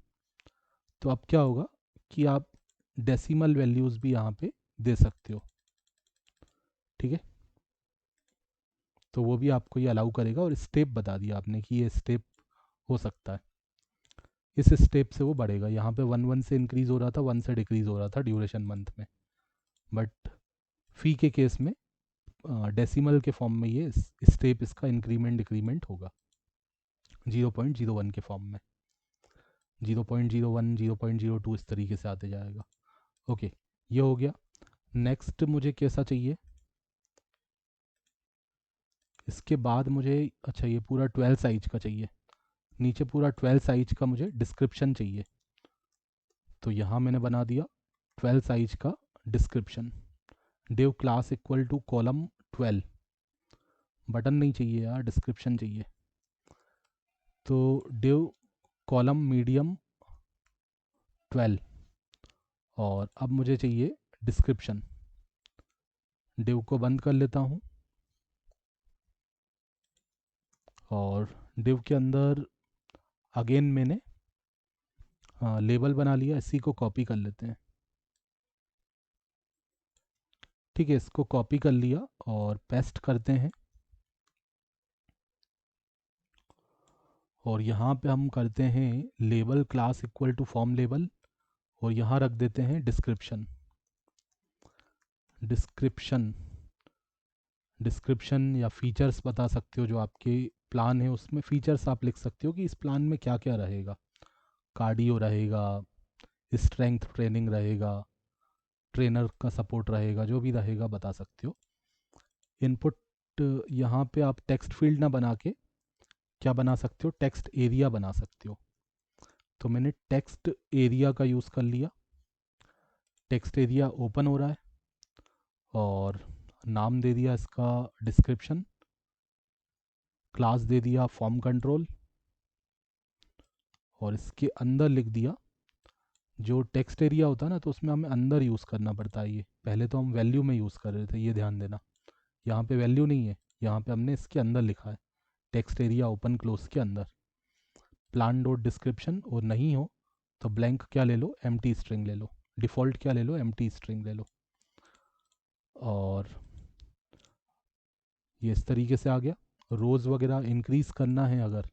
तो अब क्या होगा कि आप डेसिमल वैल्यूज़ भी यहाँ पे दे सकते हो, ठीक है। तो वो भी आपको ये अलाउ करेगा, और स्टेप बता दिया आपने कि ये स्टेप हो सकता है, इस स्टेप से वो बढ़ेगा। यहाँ पे 1 1 से इंक्रीज़ हो रहा था, 1 से डिक्रीज़ हो रहा था ड्यूरेशन मंथ में, बट फ़ी के केस में डेसिमल के फॉर्म में ये स्टेप इसका इंक्रीमेंट डिक्रीमेंट होगा 0.01 के फॉर्म में, 0.01 0.02 इस तरीके से आते जाएगा। ओके, ये हो गया। नेक्स्ट मुझे कैसा चाहिए इसके बाद मुझे, अच्छा ये पूरा 12 साइज का चाहिए, नीचे पूरा 12 साइज का मुझे डिस्क्रिप्शन चाहिए। तो यहाँ मैंने बना दिया 12 साइज का description, div class equal to column 12। Button नहीं चाहिए यार, डिस्क्रिप्शन चाहिए। तो डिव कॉलम मीडियम 12, और अब मुझे चाहिए डिस्क्रिप्शन। डिव को बंद कर लेता हूँ, और डिव के अंदर अगेन मैंने लेबल बना लिया, इसी को कॉपी कर लेते हैं। ठीक है, इसको कॉपी कर लिया और पेस्ट करते हैं, और यहाँ पे हम करते हैं label class equal to form label, और यहाँ रख देते हैं डिस्क्रिप्शन। डिस्क्रिप्शन डिस्क्रिप्शन या फीचर्स बता सकते हो, जो आपके प्लान है उसमें फीचर्स आप लिख सकते हो कि इस प्लान में क्या क्या रहेगा। कार्डियो रहेगा, स्ट्रेंथ ट्रेनिंग रहेगा, ट्रेनर का सपोर्ट रहेगा, जो भी रहेगा बता सकते हो। इनपुट यहाँ पे आप टेक्स्ट फील्ड ना बना के क्या बना सकते हो, टेक्स्ट एरिया बना सकते हो। तो मैंने टेक्स्ट एरिया का यूज़ कर लिया। टेक्स्ट एरिया ओपन हो रहा है, और नाम दे दिया इसका डिस्क्रिप्शन, क्लास दे दिया फॉर्म कंट्रोल, और इसके अंदर लिख दिया, जो टेक्स्ट एरिया होता है ना तो उसमें हमें अंदर यूज़ करना पड़ता है। ये पहले तो हम वैल्यू में यूज़ कर रहे थे, ये ध्यान देना। यहाँ पे वैल्यू नहीं है, यहाँ पे हमने इसके अंदर लिखा है, टेक्स्ट एरिया ओपन क्लोज के अंदर प्लान डॉट डिस्क्रिप्शन, और नहीं हो तो ब्लैंक क्या ले लो, एम्प्टी स्ट्रिंग ले लो, डिफ़ॉल्ट क्या ले लो, एम्प्टी स्ट्रिंग ले लो। और ये इस तरीके से आ गया। रोज़ वगैरह इंक्रीज़ करना है अगर,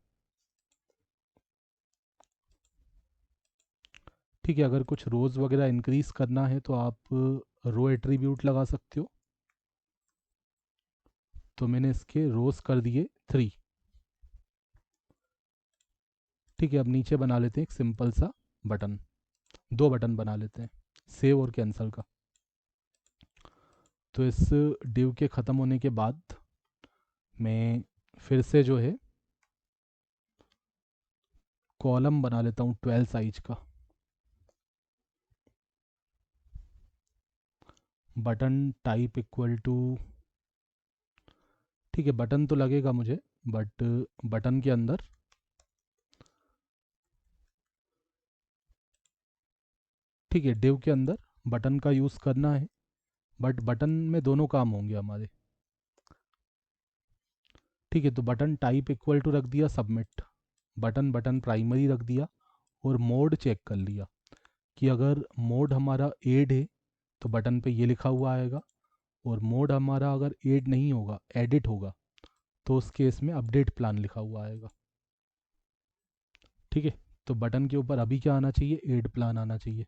ठीक है, अगर कुछ रोज़ वगैरह इंक्रीज़ करना है तो आप रो एट्रीब्यूट लगा सकते हो। तो मैंने इसके रोज़ कर दिए 3। ठीक है, अब नीचे बना लेते हैं एक सिंपल सा बटन, 2 बटन बना लेते हैं, सेव और कैंसिल का। तो इस डिव के ख़त्म होने के बाद मैं फिर से जो है कॉलम बना लेता हूँ 12 साइज का। बटन टाइप इक्वल टू, ठीक है बटन तो लगेगा मुझे, बट बटन के अंदर, ठीक है डिव के अंदर बटन का यूज़ करना है, बट बटन में दोनों काम होंगे हमारे। ठीक है, तो बटन टाइप इक्वल टू रख दिया सबमिट, बटन बटन प्राइमरी रख दिया, और मोड चेक कर लिया कि अगर मोड हमारा एड है तो बटन पे ये लिखा हुआ आएगा, और मोड हमारा अगर एड नहीं होगा, एडिट होगा, तो उस केस में अपडेट प्लान लिखा हुआ आएगा। ठीक है, तो बटन के ऊपर अभी क्या आना चाहिए, एड प्लान आना चाहिए,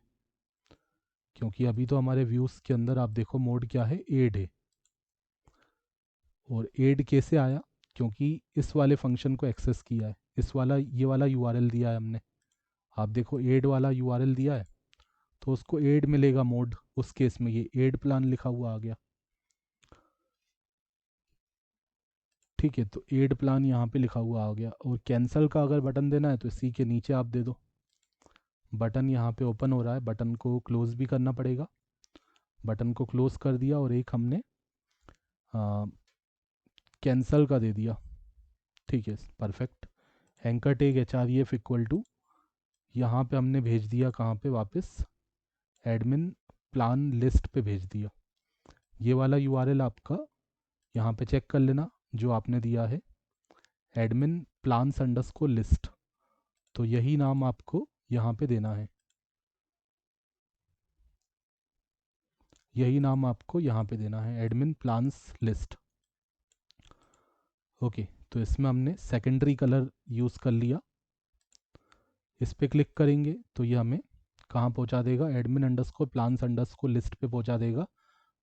क्योंकि अभी तो हमारे व्यूज़ के अंदर आप देखो मोड क्या है, एड है। और एड कैसे आया, क्योंकि इस वाले फंक्शन को एक्सेस किया है, इस वाला ये वाला यूआरएल दिया है हमने। आप देखो एड वाला यूआरएल दिया है, तो उसको एड मिलेगा मोड, उस केस में ये एड प्लान लिखा हुआ आ गया। ठीक है, तो एड प्लान यहाँ पे लिखा हुआ आ गया। और कैंसिल का अगर बटन देना है तो इसी के नीचे आप दे दो। बटन यहाँ पे ओपन हो रहा है, बटन को क्लोज भी करना पड़ेगा। बटन को क्लोज कर दिया, और एक हमने कैंसल का दे दिया, ठीक है perfect. Anchor tag H R E F equal to, यहाँ पे हमने भेज दिया कहाँ पे, वापस एडमिन प्लान लिस्ट पे भेज दिया। ये वाला यूआरएल आपका यहाँ पे चेक कर लेना जो आपने दिया है, एडमिन प्लान्स अंडरस्कोर लिस्ट, तो यही नाम आपको यहाँ पे देना है, यही नाम आपको यहाँ पे देना है, एडमिन प्लान्स लिस्ट। ओके, तो इसमें हमने सेकेंडरी कलर यूज़ कर लिया। इस पर क्लिक करेंगे तो ये हमें कहाँ पहुँचा देगा, admin underscore plans underscore list पे पहुँचा देगा।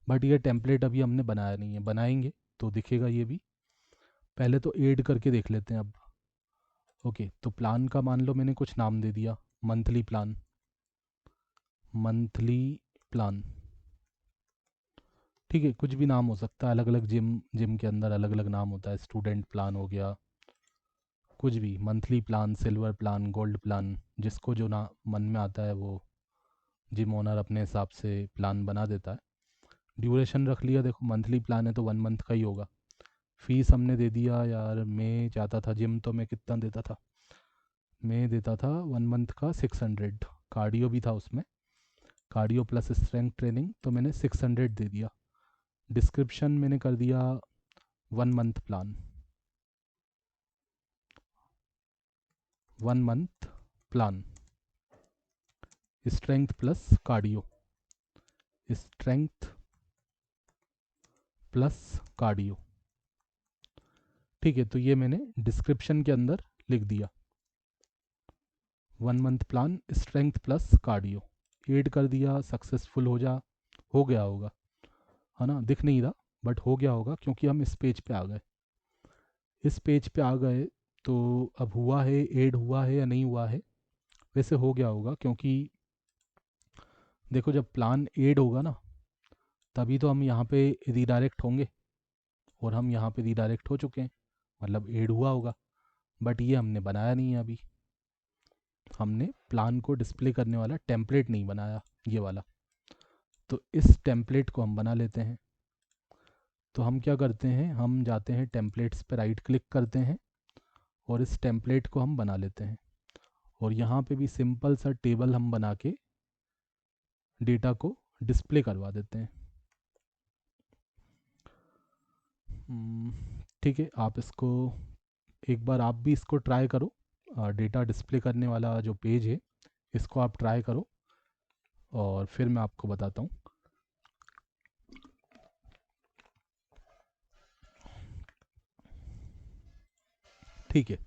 बट ये टेम्पलेट अभी हमने बनाया नहीं है, बनाएंगे तो दिखेगा ये भी। पहले तो ऐड करके देख लेते हैं अब। ओके, तो प्लान का मान लो मैंने कुछ नाम दे दिया, मंथली प्लान, मंथली प्लान, ठीक है, कुछ भी नाम हो सकता है, अलग अलग जिम के अंदर अलग अलग नाम होता है, स्टूडेंट प्लान हो गया, कुछ भी, monthly plan, silver plan, gold plan, जिसको जो ना मन में आता है वो जिम ओनर अपने हिसाब से प्लान बना देता है। ड्यूरेशन रख लिया, देखो मंथली प्लान है तो 1 मंथ का ही होगा। फीस हमने दे दिया, यार मैं चाहता था जिम, तो मैं कितना देता था, मैं देता था 1 मंथ का 600, कार्डियो भी था उसमें, कार्डियो प्लस स्ट्रेंथ ट्रेनिंग, तो मैंने 600 दे दिया। डिस्क्रिप्शन मैंने कर दिया 1 month plan, 1 month plan, strength plus cardio, strength plus cardio, ठीक है, तो ये मैंने डिस्क्रिप्शन के अंदर लिख दिया, 1 month plan strength plus cardio, add कर दिया, सक्सेसफुल हो गया होगा, है ना, दिख नहीं रहा बट हो गया होगा क्योंकि हम इस पेज पे आ गए, इस पेज पे आ गए। तो अब हुआ है, ऐड हुआ है या नहीं हुआ है, वैसे हो गया होगा क्योंकि देखो जब प्लान ऐड होगा ना तभी तो हम यहाँ पे रीडायरेक्ट होंगे, और हम यहाँ पे रीडायरेक्ट हो चुके हैं, मतलब ऐड हुआ होगा। बट ये हमने बनाया नहीं है अभी, हमने प्लान को डिस्प्ले करने वाला टेम्पलेट नहीं बनाया, ये वाला, तो इस टेम्पलेट को हम बना लेते हैं। तो हम क्या करते हैं, हम जाते हैं टेम्पलेट्स पर, राइट क्लिक करते हैं और इस टेम्पलेट को हम बना लेते हैं, और यहाँ पे भी सिंपल सा टेबल हम बना के डेटा को डिस्प्ले करवा देते हैं। ठीक है, आप इसको एक बार आप भी इसको ट्राई करो, डेटा डिस्प्ले करने वाला जो पेज है इसको आप ट्राई करो और फिर मैं आपको बताता हूँ। ठीक है,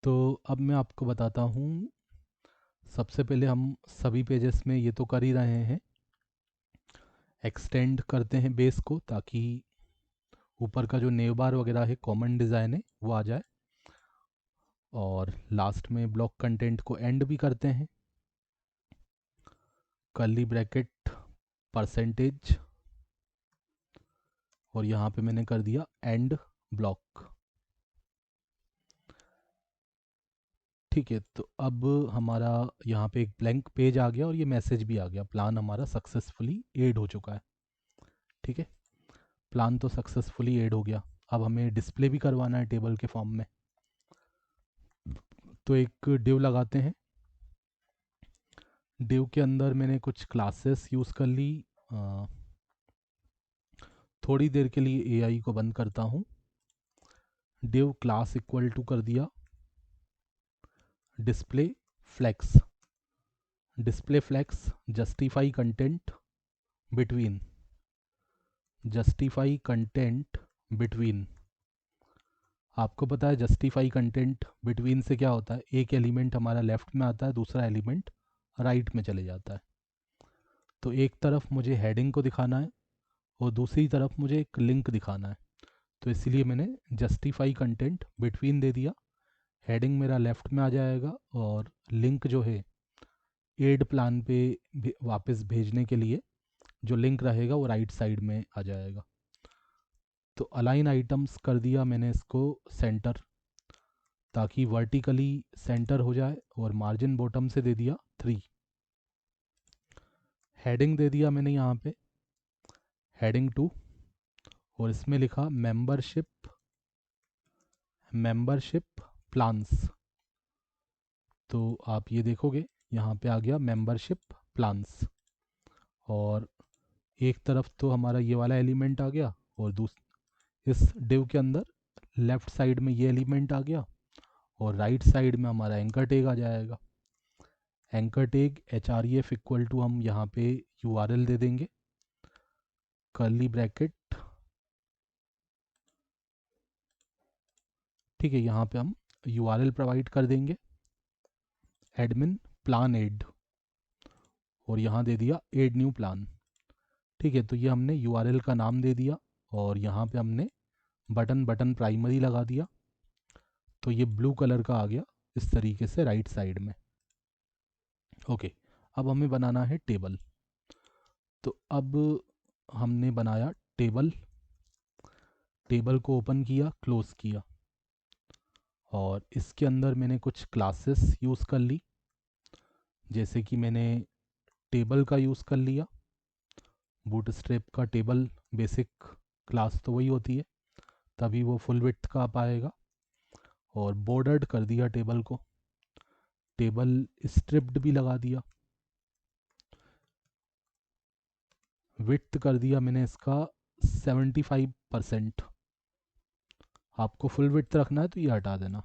तो अब मैं आपको बताता हूँ। सबसे पहले हम सभी पेजेस में ये तो कर ही रहे हैं, एक्सटेंड करते हैं बेस को ताकि ऊपर का जो नेव बार वगैरह है, कॉमन डिज़ाइन है, वो आ जाए। और लास्ट में ब्लॉक कंटेंट को एंड भी करते हैं, कर्ली ब्रैकेट परसेंटेज, और यहाँ पे मैंने कर दिया एंड ब्लॉक। ठीक है, तो अब हमारा यहाँ पे एक ब्लैंक पेज आ गया और ये मैसेज भी आ गया, प्लान हमारा सक्सेसफुली ऐड हो चुका है। ठीक है, प्लान तो सक्सेसफुली ऐड हो गया, अब हमें डिस्प्ले भी करवाना है टेबल के फॉर्म में। तो एक डिव लगाते हैं, डिव के अंदर मैंने कुछ क्लासेस यूज़ कर ली। थोड़ी देर के लिए एआई को बंद करता हूँ, डिव क्लास इक्वल टू कर दिया display flex, display flex justify content between, justify content between. आपको पता है जस्टिफाई कंटेंट बिटवीन से क्या होता है, एक एलिमेंट हमारा लेफ्ट में आता है, दूसरा एलिमेंट राइट में चले जाता है। तो एक तरफ मुझे हेडिंग को दिखाना है और दूसरी तरफ मुझे एक लिंक दिखाना है, तो इसलिए मैंने जस्टिफाई कंटेंट बिटवीन दे दिया। हेडिंग मेरा लेफ्ट में आ जाएगा और लिंक जो है एड प्लान पे वापस भेजने के लिए जो लिंक रहेगा वो राइट साइड में आ जाएगा। तो अलाइन आइटम्स कर दिया मैंने इसको सेंटर, ताकि वर्टिकली सेंटर हो जाए, और मार्जिन बॉटम से दे दिया 3। हेडिंग दे दिया मैंने यहाँ पे हेडिंग 2, और इसमें लिखा मेंबरशिप प्लान्स। तो आप ये देखोगे यहाँ पे आ गया मेंबरशिप प्लान्स, और एक तरफ तो हमारा ये वाला एलिमेंट आ गया, और इस डिव के अंदर लेफ्ट साइड में ये एलिमेंट आ गया, और राइट साइड में हमारा एंकर टैग आ जाएगा। एंकर टैग href इक्वल टू हम यहाँ पे url दे देंगे, कर्ली ब्रैकेट, ठीक है। यहाँ पे हम url प्रोवाइड कर देंगे एडमिन प्लान एड, और यहाँ दे दिया एड न्यू प्लान, ठीक है। तो ये हमने url का नाम दे दिया, और यहाँ पे हमने बटन प्राइमरी लगा दिया, तो ये ब्लू कलर का आ गया इस तरीके से राइट साइड में। ओके, अब हमें बनाना है टेबल। तो अब हमने बनाया टेबल, टेबल को ओपन किया, क्लोज किया, और इसके अंदर मैंने कुछ क्लासेस यूज़ कर ली, जैसे कि मैंने टेबल का यूज़ कर लिया। बूटस्ट्रैप का टेबल बेसिक क्लास तो वही होती है, तभी वो फुल विड्थ का आ पाएगा। और बॉर्डर्ड कर दिया टेबल को, टेबल स्ट्रिप्ड भी लगा दिया, विड्थ कर दिया मैंने इसका 75%। आपको फुल विड्थ रखना है तो ये हटा देना,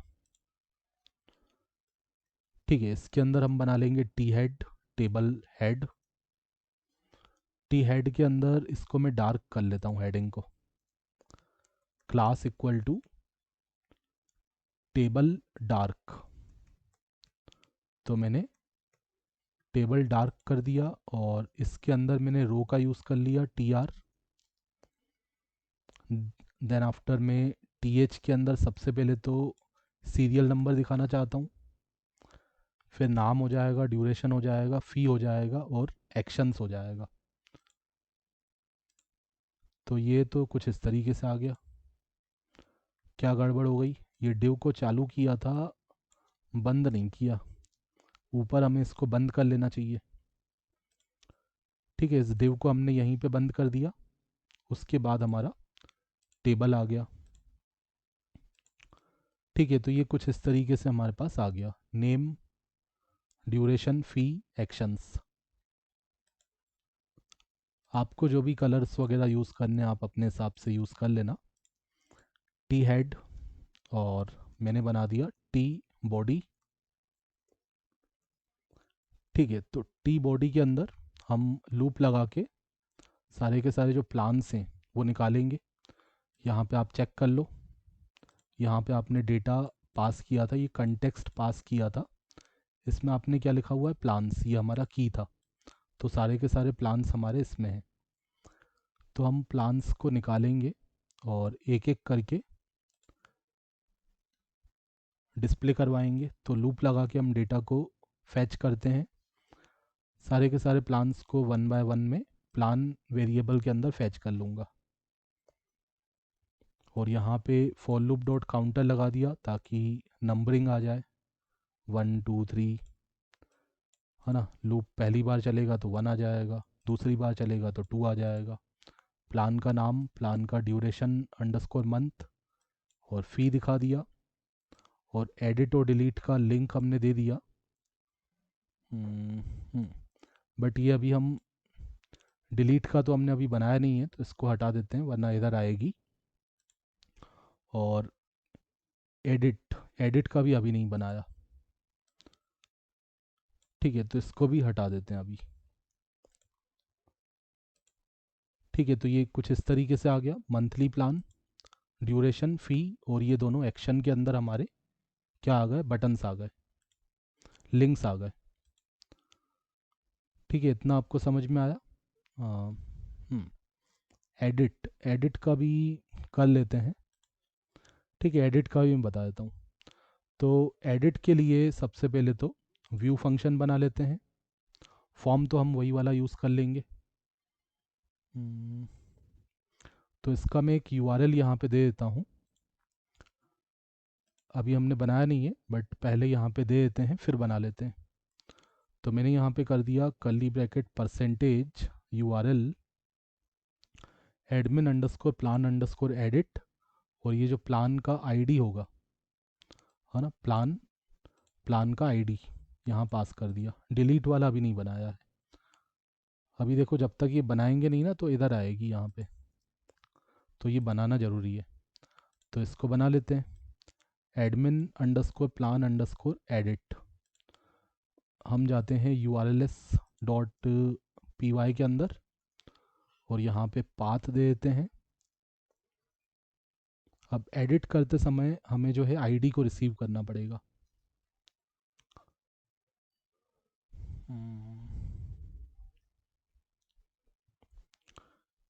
ठीक है। इसके अंदर हम बना लेंगे T head, table head. T head के अंदर इसको मैं डार्क कर लेता हूँ हेडिंग को, class equal to table dark. तो मैंने टेबल डार्क कर दिया, और इसके अंदर मैंने रो का यूज़ कर लिया tr। देन आफ्टर में th के अंदर सबसे पहले तो सीरियल नंबर दिखाना चाहता हूँ, फिर नाम हो जाएगा, ड्यूरेशन हो जाएगा, फ़ी हो जाएगा, और एक्शंस हो जाएगा। तो ये तो कुछ इस तरीके से आ गया। क्या गड़बड़ हो गई, ये डिव को चालू किया था, बंद नहीं किया, ऊपर हमें इसको बंद कर लेना चाहिए, ठीक है। इस डिव को हमने यहीं पे बंद कर दिया, उसके बाद हमारा टेबल आ गया, ठीक है। तो ये कुछ इस तरीके से हमारे पास आ गया, नेम, ड्यूरेशन, फ़ी, एक्शंस। आपको जो भी कलर्स वगैरह यूज़ करने आप अपने हिसाब से यूज़ कर लेना। टी हेड, और मैंने बना दिया टी बॉडी, ठीक है। तो टी बॉडी के अंदर हम लूप लगा के सारे के सारे जो प्लान्स हैं वो निकालेंगे। यहाँ पे आप चेक कर लो, यहाँ पे आपने डेटा पास किया था, ये कंटेक्स्ट पास किया था, इसमें आपने क्या लिखा हुआ है, प्लान्स, ये हमारा की था। तो सारे के सारे प्लान्स हमारे इसमें हैं, तो हम प्लान्स को निकालेंगे और एक एक करके डिस्प्ले करवाएंगे। तो लूप लगा के हम डेटा को फैच करते हैं, सारे के सारे प्लान्स को वन बाय वन में प्लान वेरिएबल के अंदर फैच कर लूँगा। और यहाँ पे फॉर लूप डॉट काउंटर लगा दिया ताकि नंबरिंग आ जाए, 1 2 3, है ना। लूप पहली बार चलेगा तो 1 आ जाएगा, दूसरी बार चलेगा तो 2 आ जाएगा। प्लान का नाम, प्लान का ड्यूरेशन अंडरस्कोर मंथ, और फ़ी दिखा दिया, और एडिट और डिलीट का लिंक हमने दे दिया। बट ये अभी हम डिलीट का तो हमने अभी बनाया नहीं है, तो इसको हटा देते हैं वरना इधर आएगी। और एडिट, एडिट का भी अभी नहीं बनाया, ठीक है। तो इसको भी हटा देते हैं अभी, ठीक है। तो ये कुछ इस तरीके से आ गया मंथली प्लान, ड्यूरेशन, फ़ी, और ये दोनों एक्शन के अंदर हमारे क्या आ गए, बटन्स आ गए, लिंक्स आ गए, ठीक है। इतना आपको समझ में आया। एडिट, एडिट का भी कर लेते हैं, ठीक है। एडिट का भी मैं बता देता हूँ। तो एडिट के लिए सबसे पहले तो व्यू फंक्शन बना लेते हैं, फॉर्म तो हम वही वाला यूज़ कर लेंगे। तो इसका मैं एक URL यहाँ पे दे देता हूँ, अभी हमने बनाया नहीं है बट पहले यहाँ पे दे देते हैं फिर बना लेते हैं। तो मैंने यहाँ पे कर दिया curly bracket %URL admin underscore plan underscore edit, और ये जो प्लान का आईडी होगा, है ना, प्लान का आईडी यहाँ पास कर दिया। डिलीट वाला अभी नहीं बनाया है। अभी देखो जब तक ये बनाएंगे नहीं ना तो इधर आएगी यहाँ पे, तो ये बनाना ज़रूरी है। तो इसको बना लेते हैं, admin underscore plan underscore edit. हम जाते हैं urls.py के अंदर, और यहाँ पे पाथ दे देते हैं। अब एडिट करते समय हमें जो है आईडी को रिसीव करना पड़ेगा।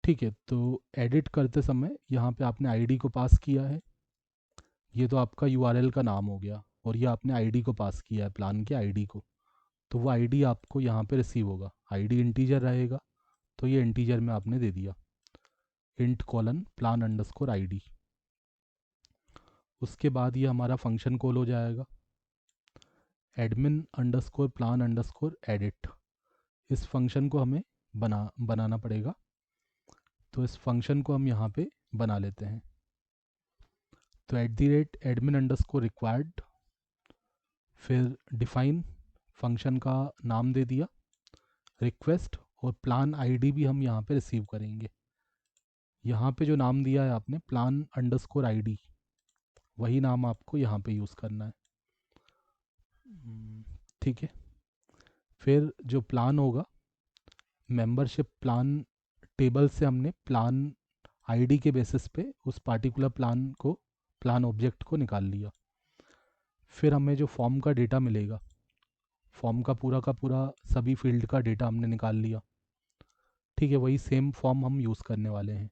ठीक है, तो एडिट करते समय यहाँ पे आपने आईडी को पास किया है। ये तो आपका यूआरएल का नाम हो गया, और ये आपने आईडी को पास किया है, प्लान के आईडी को। तो वो आईडी आपको यहाँ पे रिसीव होगा। आईडी इंटीजर रहेगा, तो ये इंटीजर में आपने दे दिया int colon plan underscore ID. उसके बाद ये हमारा फंक्शन कॉल हो जाएगा, admin underscore plan underscore edit. इस फंक्शन को हमें बनाना पड़ेगा। तो इस फंक्शन को हम यहाँ पे बना लेते हैं। तो @admin अंडरस्कोर रिक्वायर्ड, फिर डिफाइन, फंक्शन का नाम दे दिया, रिक्वेस्ट, और प्लान आईडी भी हम यहाँ पे रिसीव करेंगे। यहाँ पे जो नाम दिया है आपने प्लान अंडरस्कोर आईडी, वही नाम आपको यहाँ पे यूज़ करना है। ठीक है, फिर जो प्लान होगा, मेंबरशिप प्लान टेबल से हमने प्लान आईडी के बेसिस पे उस पार्टिकुलर प्लान ऑब्जेक्ट को निकाल लिया। फिर हमें जो फॉर्म का डेटा मिलेगा, फॉर्म का पूरा सभी फील्ड का डेटा हमने निकाल लिया। ठीक है, वही सेम फॉर्म हम यूज़ करने वाले हैं।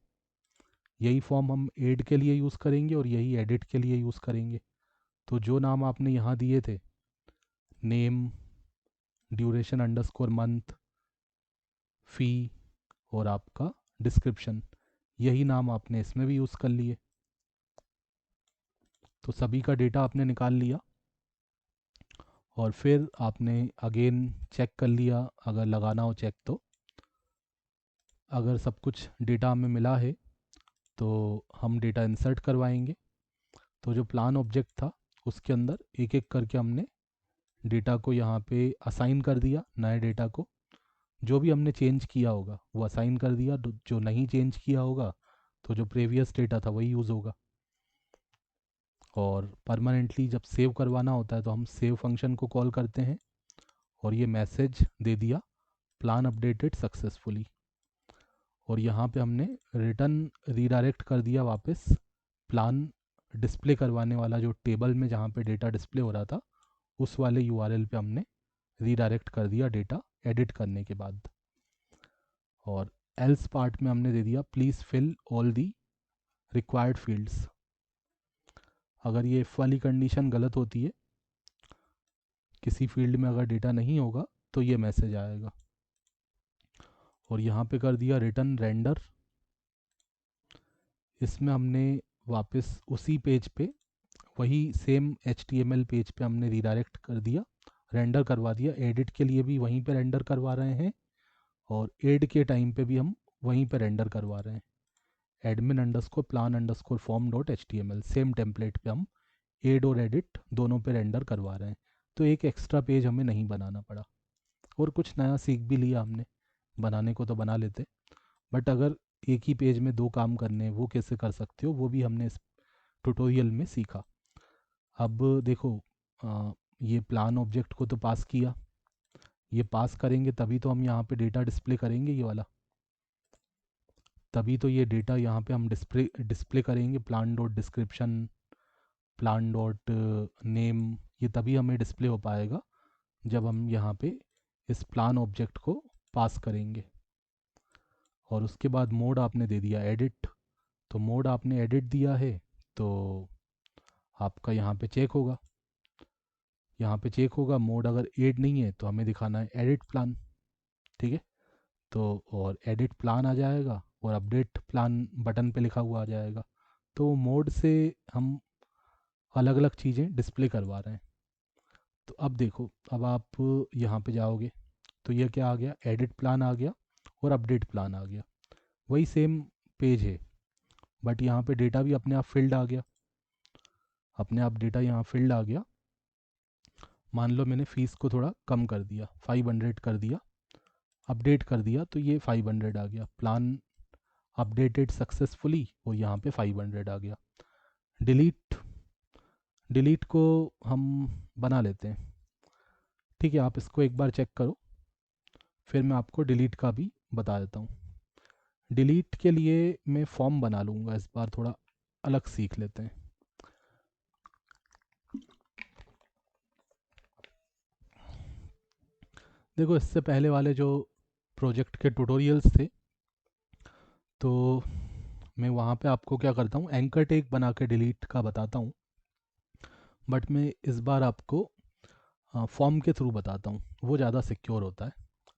यही फॉर्म हम ऐड के लिए यूज़ करेंगे और यही एडिट के लिए यूज़ करेंगे। तो जो नाम आपने यहाँ दिए थे, नेम, ड्यूरेशन अंडरस्कोर मंथ, फ़ी और आपका डिस्क्रिप्शन, यही नाम आपने इसमें भी यूज़ कर लिए। तो सभी का डेटा आपने निकाल लिया, और फिर आपने अगेन चेक कर लिया अगर लगाना हो चेक। तो अगर सब कुछ डेटा हमें मिला है तो हम डेटा इंसर्ट करवाएंगे। तो जो प्लान ऑब्जेक्ट था उसके अंदर एक एक करके हमने डेटा को यहाँ पे असाइन कर दिया, नए डेटा को। जो भी हमने चेंज किया होगा वो असाइन कर दिया, जो नहीं चेंज किया होगा तो जो प्रीवियस डेटा था वही यूज़ होगा। और परमानेंटली जब सेव करवाना होता है तो हम सेव फंक्शन को कॉल करते हैं, और ये मैसेज दे दिया प्लान अपडेटेड सक्सेसफुली। और यहाँ पे हमने रिटर्न रीडायरेक्ट कर दिया वापस प्लान डिस्प्ले करवाने वाला, जो टेबल में जहाँ पे डेटा डिस्प्ले हो रहा था उस वाले यूआरएल पे हमने रीडायरेक्ट कर दिया डेटा एडिट करने के बाद। और एल्स पार्ट में हमने दे दिया please fill all the required fields. अगर ये इफ वाली कंडीशन गलत होती है, किसी फील्ड में अगर डेटा नहीं होगा तो ये मैसेज आएगा। और यहाँ पे कर दिया रिटर्न रेंडर। इसमें हमने वापस उसी पेज पे, वही सेम HTML पेज पे हमने रीडायरेक्ट कर दिया, रेंडर करवा दिया। एडिट के लिए भी वहीं पे रेंडर करवा रहे हैं, और एड के टाइम पे भी हम वहीं पे रेंडर करवा रहे हैं। Admin underscore plan underscore form dot HTML, same template पे हम एड और एडिट दोनों पे रेंडर करवा रहे हैं। तो एक एक्स्ट्रा पेज हमें नहीं बनाना पड़ा, और कुछ नया सीख भी लिया हमने। बनाने को तो बना लेते, बट अगर एक ही पेज में दो काम करने हैं वो कैसे कर सकते हो, वो भी हमने इस ट्यूटोरियल में सीखा। अब देखो, ये प्लान ऑब्जेक्ट को तो पास किया, ये पास करेंगे तभी तो हम यहाँ पे डेटा डिस्प्ले करेंगे, ये वाला। तभी तो ये डेटा यहाँ पे हम डिस्प्ले करेंगे, plan dot description, plan dot name, ये तभी हमें डिस्प्ले हो पाएगा जब हम यहाँ पे इस प्लान ऑब्जेक्ट को पास करेंगे। और उसके बाद मोड आपने दे दिया एडिट। तो मोड आपने एडिट दिया है तो आपका यहाँ पे चेक होगा, यहाँ पे चेक होगा मोड अगर एड नहीं है तो हमें दिखाना है एडिट प्लान। ठीक है, तो और एडिट प्लान आ जाएगा और अपडेट प्लान बटन पे लिखा हुआ आ जाएगा। तो मोड से हम अलग अलग चीज़ें डिस्प्ले करवा रहे हैं। तो अब देखो, अब आप यहाँ पे जाओगे तो ये क्या आ गया, एडिट प्लान आ गया और अपडेट प्लान आ गया। वही सेम पेज है, बट यहाँ पे डेटा भी अपने आप फील्ड आ गया, अपने आप डेटा यहाँ फील्ड आ गया। मान लो मैंने फ़ीस को थोड़ा कम कर दिया, 500 कर दिया, अपडेट कर दिया, तो ये 500 आ गया। प्लान अपडेटेड सक्सेसफुली, और यहाँ पे 500 आ गया। डिलीट, डिलीट को हम बना लेते हैं। ठीक है, आप इसको एक बार चेक करो, फिर मैं आपको डिलीट का भी बता देता हूँ। डिलीट के लिए मैं फॉर्म बना लूँगा, इस बार थोड़ा अलग सीख लेते हैं। देखो, इससे पहले वाले जो प्रोजेक्ट के ट्यूटोरियल्स थे, तो मैं वहाँ पे आपको क्या करता हूँ, एंकर टैग बना के डिलीट का बताता हूँ, बट मैं इस बार आपको फॉर्म के थ्रू बताता हूँ, वो ज़्यादा सिक्योर होता है।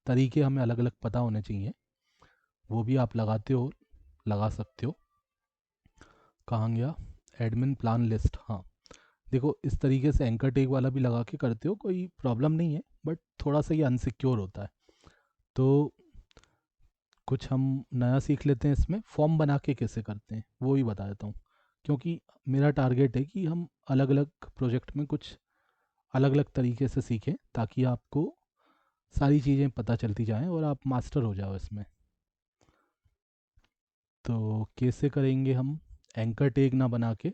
तरीके हमें अलग अलग पता होने चाहिए, वो भी आप लगाते हो, लगा सकते हो। कहाँ गया, एडमिन प्लान लिस्ट, हाँ। देखो, इस तरीके से एंकर टैग वाला भी लगा के करते हो, कोई प्रॉब्लम नहीं है, बट थोड़ा सा ये अनसिक्योर होता है। तो कुछ हम नया सीख लेते हैं इसमें, फॉर्म बना के कैसे करते हैं वो भी बता देता हूँ, क्योंकि मेरा टारगेट है कि हम अलग अलग प्रोजेक्ट में कुछ अलग अलग तरीके से सीखें, ताकि आपको सारी चीज़ें पता चलती जाएं और आप मास्टर हो जाओ इसमें। तो कैसे करेंगे हम, एंकर टैग ना बना के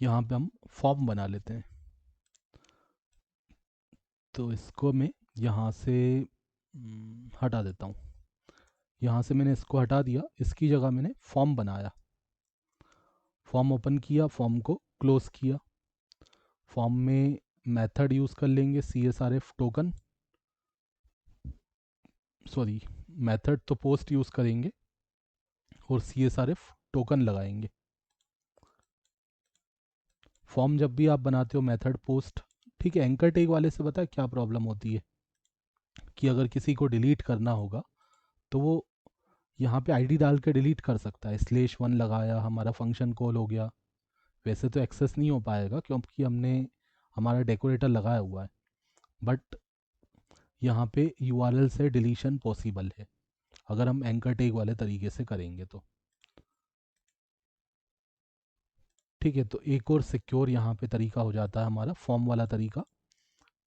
यहाँ पे हम फॉर्म बना लेते हैं। तो इसको मैं यहाँ से हटा देता हूँ। यहाँ से मैंने इसको हटा दिया, इसकी जगह मैंने फॉर्म बनाया। फॉर्म ओपन किया, फॉर्म को क्लोज किया। फॉर्म में मेथड यूज़ कर लेंगे CSRF टोकन, सॉरी, मेथड तो पोस्ट यूज़ करेंगे और CSRF टोकन लगाएंगे। फॉर्म जब भी आप बनाते हो मेथड पोस्ट, ठीक है। एंकर टैग वाले से पता है क्या प्रॉब्लम होती है, कि अगर किसी को डिलीट करना होगा तो वो यहाँ पे आईडी डाल के डिलीट कर सकता है। /1 लगाया, हमारा फंक्शन कॉल हो गया, वैसे तो एक्सेस नहीं हो पाएगा क्योंकि हमने हमारा डेकोरेटर लगाया हुआ है, बट यहाँ पे URL से डिलीशन पॉसिबल है अगर हम एंकर टैग वाले तरीके से करेंगे तो। ठीक है, तो एक और सिक्योर यहाँ पे तरीका हो जाता है हमारा फॉर्म वाला तरीका।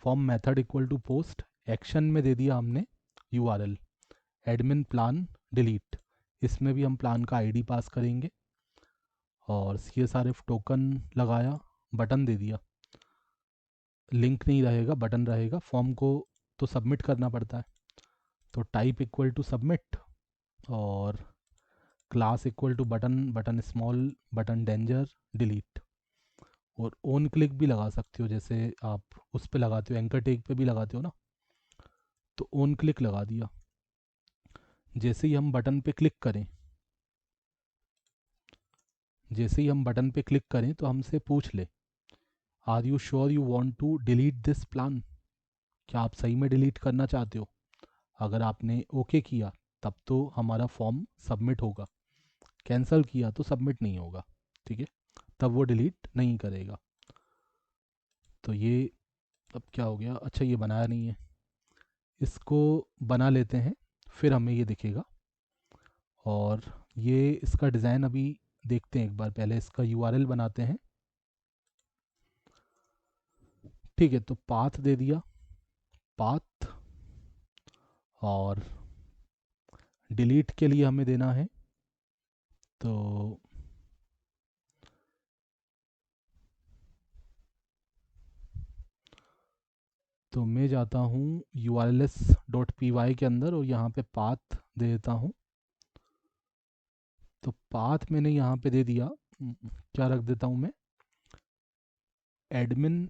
Form method equal to post, action में दे दिया हमने URL एडमिन प्लान डिलीट, इसमें भी हम प्लान का आईडी पास करेंगे, और CSRF टोकन लगाया, बटन दे दिया, लिंक नहीं रहेगा, बटन रहेगा। फॉर्म को तो सबमिट करना पड़ता है, तो टाइप इक्वल टू सबमिट, और class equal to button, button small, button danger, delete. और ऑन क्लिक भी लगा सकते हो, जैसे आप उस पे लगाते हो, एंकर टैग पे भी लगाते हो ना, तो ऑन क्लिक लगा दिया। जैसे ही हम बटन पे क्लिक करें, जैसे ही हम बटन पे क्लिक करें तो हमसे पूछ ले, are you sure you want to delete this plan, क्या आप सही में डिलीट करना चाहते हो। अगर आपने ओके किया तब तो हमारा फॉर्म सबमिट होगा, कैंसिल किया तो सबमिट नहीं होगा, ठीक है, तब वो डिलीट नहीं करेगा। तो ये अब क्या हो गया, अच्छा ये बनाया नहीं है, इसको बना लेते हैं, फिर हमें ये दिखेगा। और ये इसका डिज़ाइन अभी देखते हैं एक बार, पहले इसका URL बनाते हैं। ठीक है, तो पाथ दे दिया, पाथ, और डिलीट के लिए हमें देना है, तो मैं जाता हूँ urls.py के अंदर और यहाँ पे पाथ दे देता हूँ। तो पाथ मैंने यहाँ पे दे दिया, क्या रख देता हूँ मैं, admin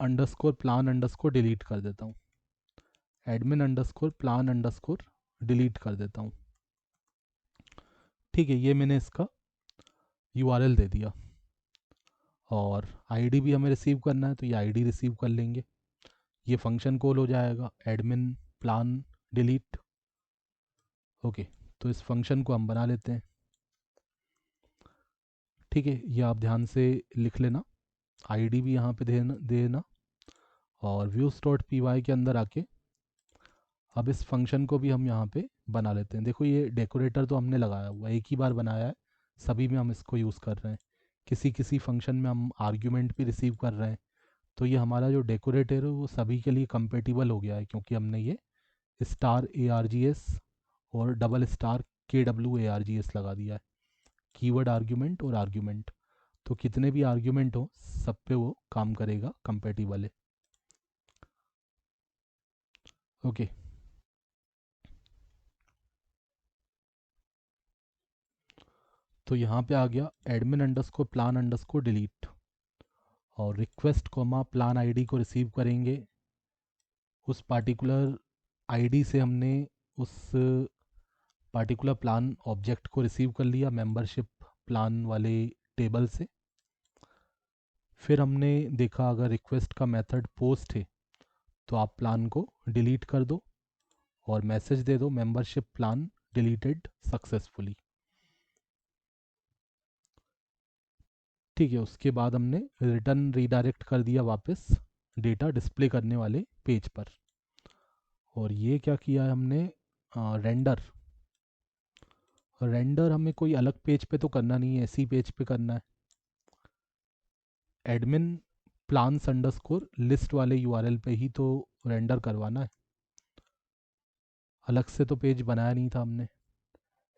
underscore plan underscore delete कर देता हूँ, admin underscore plan underscore delete कर देता हूँ। ठीक है, ये मैंने इसका URL दे दिया, और आईडी भी हमें रिसीव करना है, तो ये आईडी रिसीव कर लेंगे। ये फंक्शन कॉल हो जाएगा, एडमिन प्लान डिलीट। ओके, तो इस फंक्शन को हम बना लेते हैं। ठीक है, ये आप ध्यान से लिख लेना, आईडी भी यहाँ पे देना, और views.py के अंदर आके अब इस फंक्शन को भी हम यहाँ पे बना लेते हैं। देखो ये डेकोरेटर तो हमने लगाया हुआ है, एक ही बार बनाया है, सभी में हम इसको यूज़ कर रहे हैं। किसी किसी फंक्शन में हम आर्ग्यूमेंट भी रिसीव कर रहे हैं, तो ये हमारा जो डेकोरेटर है वो सभी के लिए कंपेटिबल हो गया है, क्योंकि हमने ये स्टार ARGS और डबल स्टार KWARGS लगा दिया है, कीवर्ड आर्ग्यूमेंट और आर्ग्यूमेंट। तो कितने भी आर्ग्यूमेंट हो सब पे वो काम करेगा, कंपेटिबल है। ओके, तो यहाँ पे आ गया admin underscore plan underscore delete, और रिक्वेस्ट कॉमा प्लान आईडी को रिसीव करेंगे। उस पार्टिकुलर आईडी से हमने उस पार्टिकुलर प्लान ऑब्जेक्ट को रिसीव कर लिया मेंबरशिप प्लान वाले टेबल से। फिर हमने देखा अगर रिक्वेस्ट का मेथड पोस्ट है तो आप प्लान को डिलीट कर दो और मैसेज दे दो मेंबरशिप प्लान डिलीटेड सक्सेसफुली। ठीक है, उसके बाद हमने रिटर्न रीडायरेक्ट कर दिया वापस डेटा डिस्प्ले करने वाले पेज पर। और ये क्या किया है हमने, रेंडर। रेंडर हमें कोई अलग पेज पे तो करना नहीं है, इसी पेज पे करना है। एडमिन प्लान्स अंडरस्कोर लिस्ट वाले यूआरएल पे ही तो रेंडर करवाना है, अलग से तो पेज बनाया नहीं था हमने।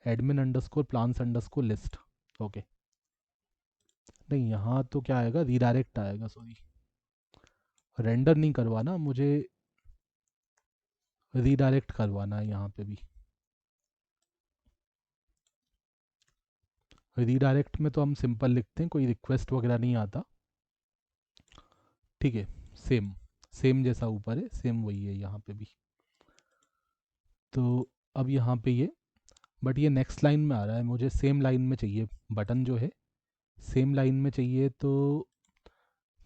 Admin underscore plans underscore list. Okay, नहीं यहाँ तो क्या आएगा, रीडायरेक्ट आएगा, सॉरी, रेंडर नहीं करवाना मुझे, रीडायरेक्ट करवाना है यहाँ पे भी। रीडायरेक्ट में तो हम सिंपल लिखते हैं, कोई रिक्वेस्ट वगैरह नहीं आता। ठीक है, सेम सेम जैसा ऊपर है सेम वही है यहाँ पे भी। तो अब यहाँ पे ये, बट ये नेक्स्ट लाइन में आ रहा है, मुझे सेम लाइन में चाहिए बटन जो है, सेम लाइन में चाहिए। तो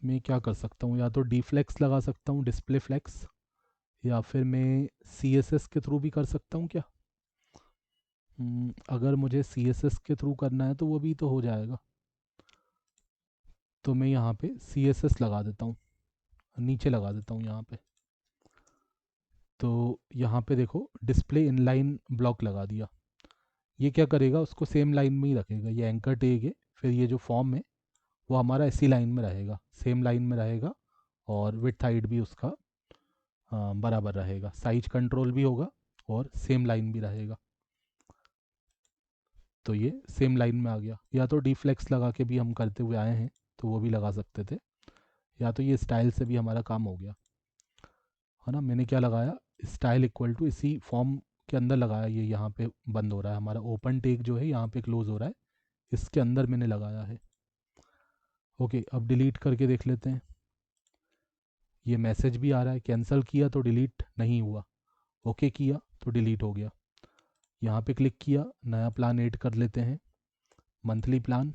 मैं क्या कर सकता हूँ, या तो डी फ्लेक्स लगा सकता हूँ, डिस्प्ले फ्लेक्स, या फिर मैं CSS के थ्रू भी कर सकता हूँ क्या। अगर मुझे CSS के थ्रू करना है तो वो भी तो हो जाएगा। तो मैं यहाँ पे CSS लगा देता हूँ, नीचे लगा देता हूँ यहाँ पे। तो यहाँ पे देखो डिस्प्ले इनलाइन ब्लॉक लगा दिया। ये क्या करेगा, उसको सेम लाइन में ही रखेगा, ये एंकर टैग है, फिर ये जो फॉर्म है वो हमारा इसी लाइन में रहेगा, सेम लाइन में रहेगा, और विड्थ हाइट भी उसका बराबर रहेगा, साइज कंट्रोल भी होगा और सेम लाइन भी रहेगा। तो ये सेम लाइन में आ गया। या तो डीफ्लेक्स लगा के भी हम करते हुए आए हैं तो वो भी लगा सकते थे, या तो ये स्टाइल से भी हमारा काम हो गया है ना। मैंने क्या लगाया, स्टाइल इक्वल टू इसी फॉर्म के अंदर लगाया, ये यहाँ पे बंद हो रहा है हमारा, ओपन टेक जो है यहाँ पे क्लोज हो रहा है, इसके अंदर मैंने लगाया है। ओके, अब डिलीट करके देख लेते हैं। ये मैसेज भी आ रहा है, कैंसिल किया तो डिलीट नहीं हुआ, ओके किया तो डिलीट हो गया। यहाँ पे क्लिक किया, नया प्लान ऐड कर लेते हैं, monthly plan,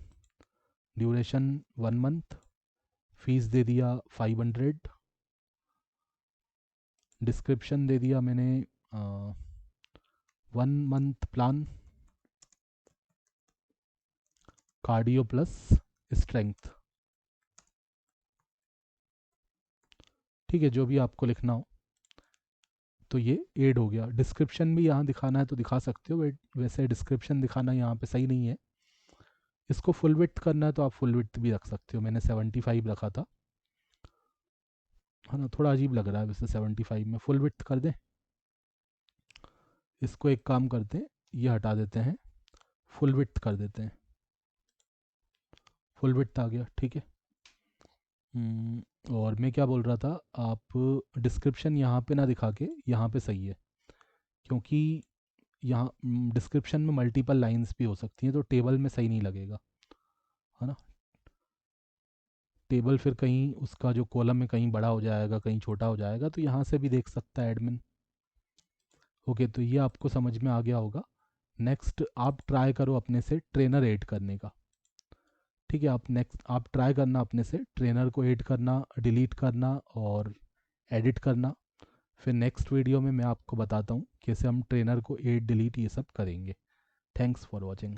duration 1 month, fees दे दिया 500, डिस्क्रिप्शन दे दिया मैंने 1 month plan, cardio plus strength. ठीक है, जो भी आपको लिखना हो। तो ये ऐड हो गया। डिस्क्रिप्शन भी यहाँ दिखाना है तो दिखा सकते हो, बट वैसे डिस्क्रिप्शन दिखाना यहाँ पे सही नहीं है। इसको फुल विड्थ करना है तो आप फुल विड्थ भी रख सकते हो, मैंने 75 रखा था, है ना, थोड़ा अजीब लग रहा है वैसे 75 में, फुल विड्थ कर दें। इसको एक काम करते हैं, ये हटा देते हैं, फुल विड्थ कर देते हैं, फुल विड्थ आ गया। ठीक है। और मैं क्या बोल रहा था, आप डिस्क्रिप्शन यहाँ पे ना दिखा के यहाँ पे सही है, क्योंकि यहाँ डिस्क्रिप्शन में मल्टीपल लाइंस भी हो सकती हैं तो टेबल में सही नहीं लगेगा, है ना। टेबल फिर कहीं उसका जो कॉलम है कहीं बड़ा हो जाएगा कहीं छोटा हो जाएगा, तो यहाँ से भी देख सकता है एडमिन। ओके, तो ये आपको समझ में आ गया होगा। नेक्स्ट आप ट्राई करो अपने से ट्रेनर ऐड करने का। ठीक है, आप ट्राई करना अपने से ट्रेनर को ऐड करना, डिलीट करना और एडिट करना। फिर नेक्स्ट वीडियो में मैं आपको बताता हूँ कैसे हम ट्रेनर को ऐड डिलीट ये सब करेंगे। Thanks for watching.